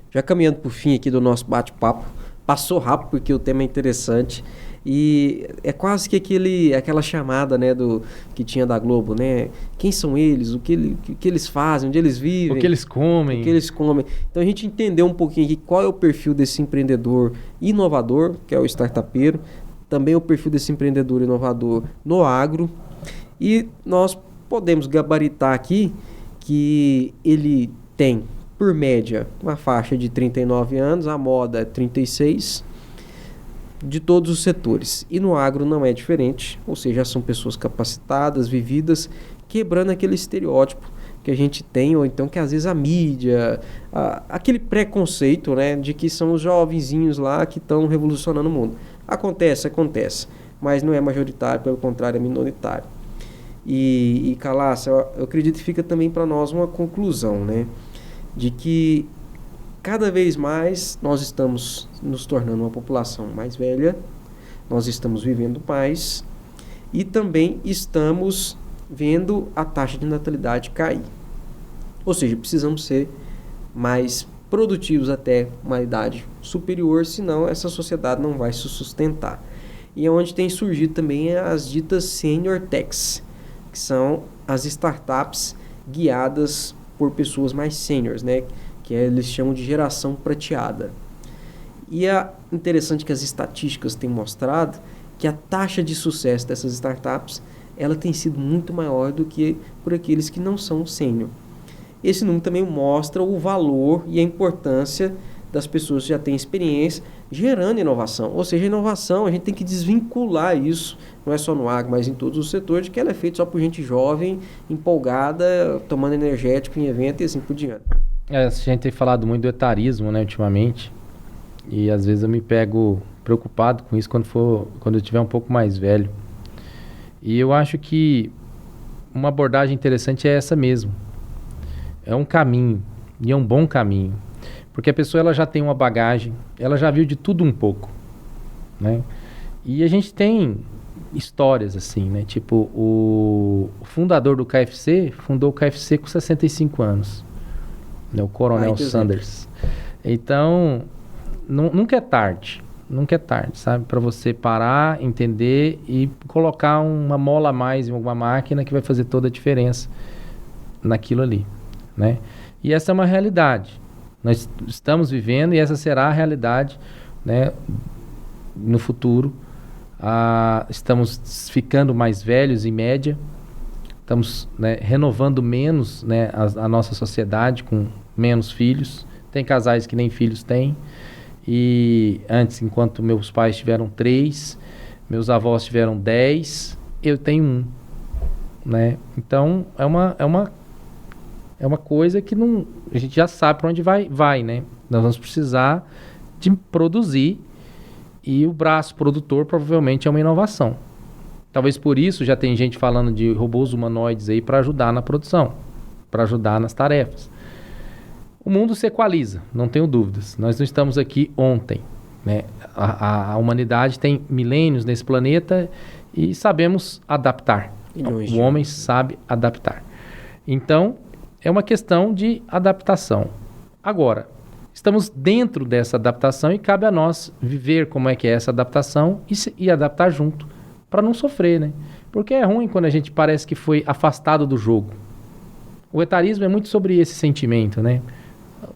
Já caminhando para o fim aqui do nosso bate-papo, passou rápido porque o tema é interessante e é quase que aquela chamada, né, que tinha da Globo, né? Quem são eles, o que eles fazem, onde eles vivem, o que eles comem. Então a gente entendeu um pouquinho aqui qual é o perfil desse empreendedor inovador, que é o startupeiro, também o perfil desse empreendedor inovador no agro, e nós podemos gabaritar aqui que ele tem, por média, uma faixa de 39 anos, a moda é 36, de todos os setores. E no agro não é diferente, ou seja, são pessoas capacitadas, vividas, quebrando aquele estereótipo que a gente tem, ou então que às vezes a mídia, aquele preconceito, né, de que são os jovenzinhos lá que estão revolucionando o mundo. Acontece, mas não é majoritário, pelo contrário, é minoritário. E Calácio, eu acredito que fica também para nós uma conclusão, né, de que cada vez mais nós estamos nos tornando uma população mais velha, nós estamos vivendo mais e também estamos vendo a taxa de natalidade cair. Ou seja, precisamos ser mais produtivos até uma idade superior, senão essa sociedade não vai se sustentar. E é onde tem surgido também as ditas senior techs, que são as startups guiadas por pessoas mais seniors, né? Que eles chamam de geração prateada. E é interessante que as estatísticas têm mostrado que a taxa de sucesso dessas startups ela tem sido muito maior do que por aqueles que não são sênior. Esse número também mostra o valor e a importância das pessoas que já têm experiência gerando inovação. Ou seja, a inovação, a gente tem que desvincular isso, não é só no agro, mas em todos os setores, de que ela é feita só por gente jovem, empolgada, tomando energético em evento e assim por diante. A gente tem falado muito do etarismo, né, ultimamente, e às vezes eu me pego preocupado com isso quando eu estiver um pouco mais velho. E eu acho que uma abordagem interessante é essa mesmo. É um caminho, e é um bom caminho. Porque a pessoa ela já tem uma bagagem, ela já viu de tudo um pouco, né? E a gente tem histórias assim, né? Tipo, o fundador do KFC fundou o KFC com 65 anos, né? O Coronel Sanders. Então, nunca é tarde. Nunca é tarde, sabe? Para você parar, entender e colocar uma mola a mais em alguma máquina que vai fazer toda a diferença naquilo ali, né? E essa é uma realidade. Nós estamos vivendo e essa será a realidade, né, no futuro. Estamos ficando mais velhos em média, estamos, né, renovando menos, né, a nossa sociedade com menos filhos. Tem casais que nem filhos têm. E antes, enquanto meus pais tiveram 3, meus avós tiveram 10, eu tenho 1, né? Então, é uma coisa que não, a gente já sabe para onde vai, né? Nós vamos precisar de produzir e o braço produtor provavelmente é uma inovação. Talvez por isso já tem gente falando de robôs humanoides aí para ajudar na produção, para ajudar nas tarefas. O mundo se equaliza, não tenho dúvidas. Nós não estamos aqui ontem, né? A humanidade tem milênios nesse planeta e sabemos adaptar. O homem sabe adaptar. Então, é uma questão de adaptação. Agora, estamos dentro dessa adaptação e cabe a nós viver como é que é essa adaptação e adaptar junto, para não sofrer, né? Porque é ruim quando a gente parece que foi afastado do jogo. O etarismo é muito sobre esse sentimento, né?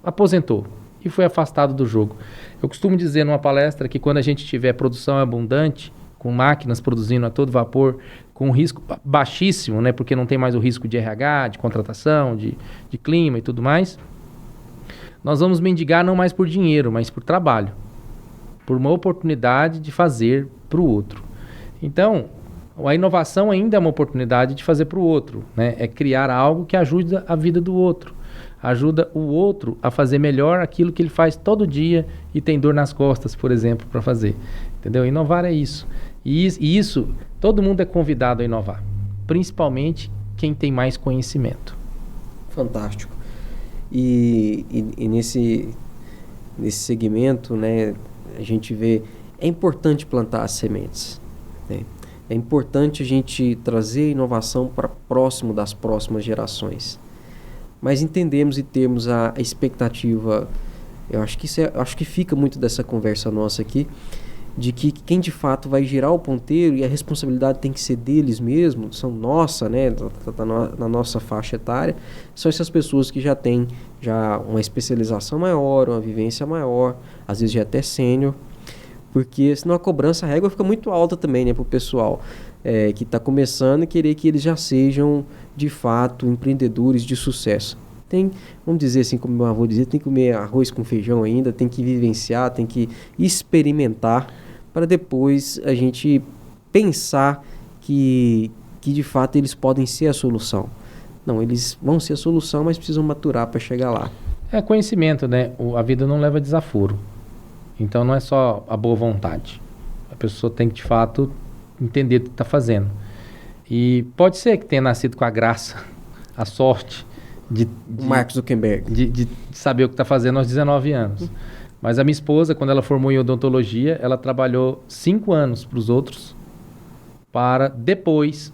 Aposentou e foi afastado do jogo. Eu costumo dizer numa palestra que quando a gente tiver produção abundante, com máquinas produzindo a todo vapor, com risco baixíssimo, né, porque não tem mais o risco de RH, de contratação, de clima e tudo mais, nós vamos mendigar não mais por dinheiro, mas por trabalho, por uma oportunidade de fazer para o outro. Então, a inovação ainda é uma oportunidade de fazer para o outro, né? É criar algo que ajuda a vida do outro. Ajuda o outro a fazer melhor aquilo que ele faz todo dia e tem dor nas costas, por exemplo, para fazer. Entendeu? Inovar é isso. E isso, todo mundo é convidado a inovar. Principalmente quem tem mais conhecimento. Fantástico. E nesse segmento, né, a gente vê, é importante plantar as sementes, né? É importante a gente trazer inovação para próximo das próximas gerações. Mas entendemos e temos a expectativa, eu acho que fica muito dessa conversa nossa aqui, de que quem de fato vai girar o ponteiro e a responsabilidade tem que ser deles mesmos, são nossa, né, na nossa faixa etária, são essas pessoas que já têm uma especialização maior, uma vivência maior, às vezes já até sênior, porque senão a cobrança, a régua fica muito alta também, né, para o pessoal que está começando e querer que eles já sejam de fato empreendedores de sucesso. Vamos dizer assim, como meu avô dizia, tem que comer arroz com feijão ainda, tem que vivenciar, tem que experimentar para depois a gente pensar que de fato eles podem ser a solução. Não, eles vão ser a solução, mas precisam maturar para chegar lá. É conhecimento, né? A vida não leva desaforo. Então não é só a boa vontade. A pessoa tem que de fato entender o que está fazendo. E pode ser que tenha nascido com a graça, a sorte de Mark Zuckerberg, de saber o que está fazendo aos 19 anos. Mas a minha esposa, quando ela formou em odontologia, ela trabalhou 5 anos para os outros, para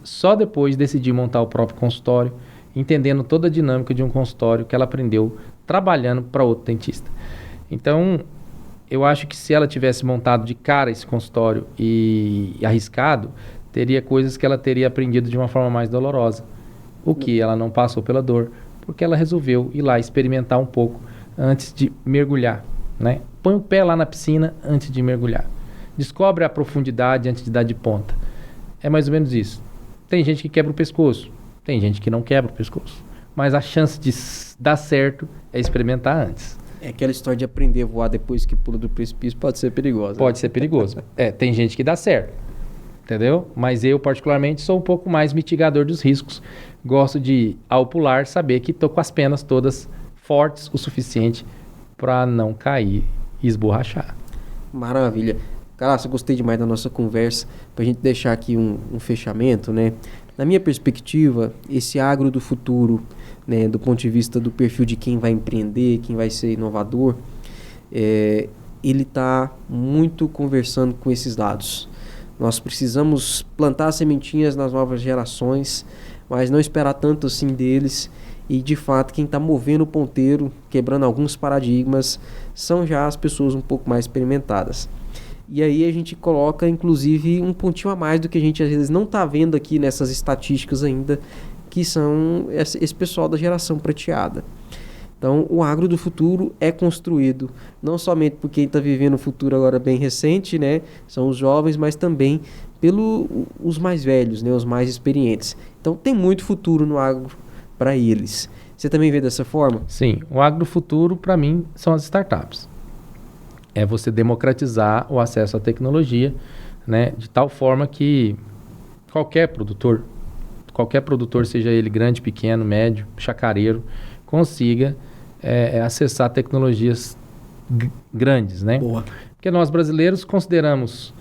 só depois decidir montar o próprio consultório, entendendo toda a dinâmica de um consultório que ela aprendeu trabalhando para outro dentista. Então, eu acho que se ela tivesse montado de cara esse consultório e arriscado, teria coisas que ela teria aprendido de uma forma mais dolorosa. O que ela não passou pela dor, porque ela resolveu ir lá experimentar um pouco antes de mergulhar, né? Põe o pé lá na piscina antes de mergulhar. Descobre a profundidade antes de dar de ponta. É mais ou menos isso. Tem gente que quebra o pescoço, tem gente que não quebra o pescoço. Mas a chance de dar certo é experimentar antes. É aquela história de aprender a voar depois que pula do precipício pode ser perigosa. Pode ser perigoso. Tem gente que dá certo, entendeu? Mas eu, particularmente, sou um pouco mais mitigador dos riscos. Gosto de, ao pular, saber que estou com as penas todas fortes o suficiente para não cair e esborrachar. Maravilha. Caraca, eu gostei demais da nossa conversa. Para a gente deixar aqui um fechamento, né? Na minha perspectiva, esse agro do futuro, né, do ponto de vista do perfil de quem vai empreender, quem vai ser inovador, ele está muito conversando com esses dados. Nós precisamos plantar sementinhas nas novas gerações, mas não esperar tanto assim deles. E, de fato, quem está movendo o ponteiro, quebrando alguns paradigmas, são já as pessoas um pouco mais experimentadas. E aí a gente coloca, inclusive, um pontinho a mais do que a gente, às vezes, não está vendo aqui nessas estatísticas ainda, que são esse pessoal da geração prateada. Então, o agro do futuro é construído não somente por quem está vivendo o futuro agora bem recente, né? São os jovens, mas também pelos mais velhos, né? Os mais experientes. Então, tem muito futuro no agro para eles. Você também vê dessa forma? Sim, o agro do futuro, para mim, são as startups. É você democratizar o acesso à tecnologia, né? De tal forma que qualquer produtor, seja ele grande, pequeno, médio, chacareiro, consiga acessar tecnologias grandes, né? Boa. Porque nós brasileiros consideramos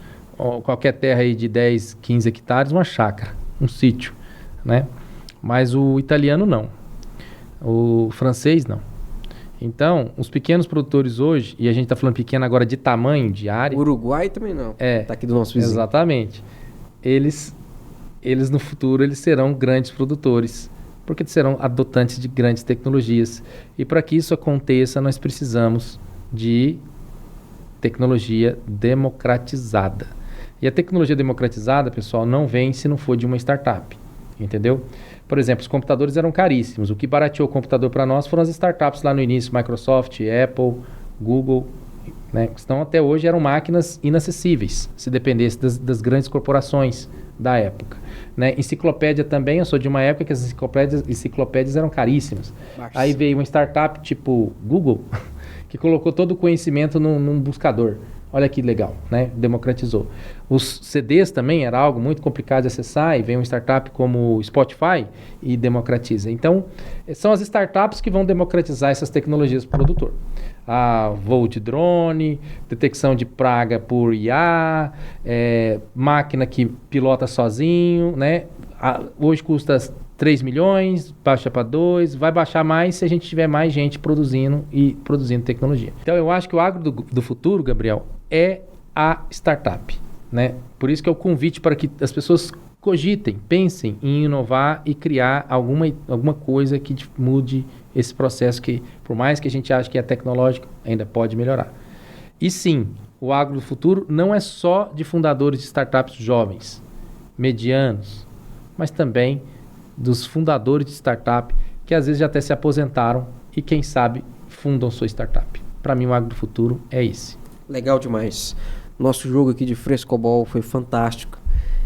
qualquer terra aí de 10, 15 hectares uma chácara, um sítio, né? Mas o italiano não, o francês não. Então, os pequenos produtores hoje, e a gente está falando pequeno agora de tamanho, de área... O Uruguai também não, está aqui do nosso vizinho. Exatamente. Eles no futuro eles serão grandes produtores, porque serão adotantes de grandes tecnologias. E para que isso aconteça, nós precisamos de tecnologia democratizada. E a tecnologia democratizada, pessoal, não vem se não for de uma startup, entendeu? Por exemplo, os computadores eram caríssimos. O que barateou o computador para nós foram as startups lá no início, Microsoft, Apple, Google, né? Senão até hoje eram máquinas inacessíveis, se dependesse das grandes corporações da época, né? Enciclopédia também, eu sou de uma época que as enciclopédias eram caríssimas. Nossa. Aí veio uma startup tipo Google, que colocou todo o conhecimento num buscador. Olha que legal, né? Democratizou. Os CDs também era algo muito complicado de acessar, e vem uma startup como o Spotify e democratiza. Então, são as startups que vão democratizar essas tecnologias para o produtor. Voo de drone, detecção de praga por IA, máquina que pilota sozinho, né? Hoje custa 3 milhões, baixa para 2, vai baixar mais se a gente tiver mais gente produzindo tecnologia. Então eu acho que o agro do futuro, Gabriel, é a startup, né? Por isso que é o convite para que as pessoas cogitem, pensem em inovar e criar alguma coisa que mude esse processo que, por mais que a gente ache que é tecnológico, ainda pode melhorar. E sim, o agro do futuro não é só de fundadores de startups jovens, medianos, mas também dos fundadores de startup que às vezes já até se aposentaram e quem sabe fundam sua startup. Para mim o agro do futuro é esse. Legal demais. Nosso jogo aqui de Frescobol foi fantástico.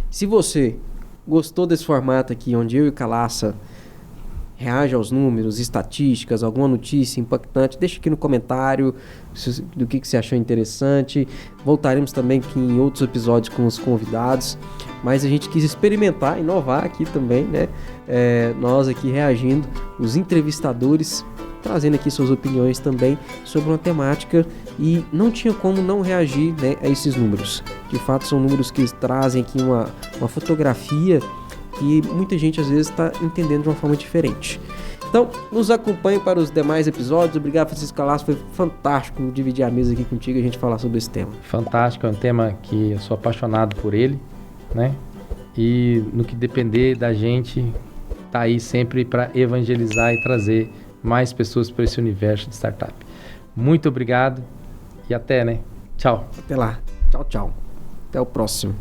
Se você gostou desse formato aqui, onde eu e Calaça reage aos números, estatísticas, alguma notícia impactante, deixa aqui no comentário do que você achou interessante. Voltaremos também aqui em outros episódios com os convidados, mas a gente quis experimentar, inovar aqui também, né? Nós aqui reagindo, os entrevistadores trazendo aqui suas opiniões também sobre uma temática, e não tinha como não reagir, né, a esses números. De fato, são números que trazem aqui uma fotografia que muita gente às vezes está entendendo de uma forma diferente. Então, nos acompanhe para os demais episódios. Obrigado, Francisco Calaça, foi fantástico dividir a mesa aqui contigo e a gente falar sobre esse tema. Fantástico, é um tema que eu sou apaixonado por ele, né? E no que depender da gente, tá aí sempre para evangelizar e trazer mais pessoas para esse universo de startup. Muito obrigado e até, né? Tchau. Até lá. Tchau, tchau. Até o próximo.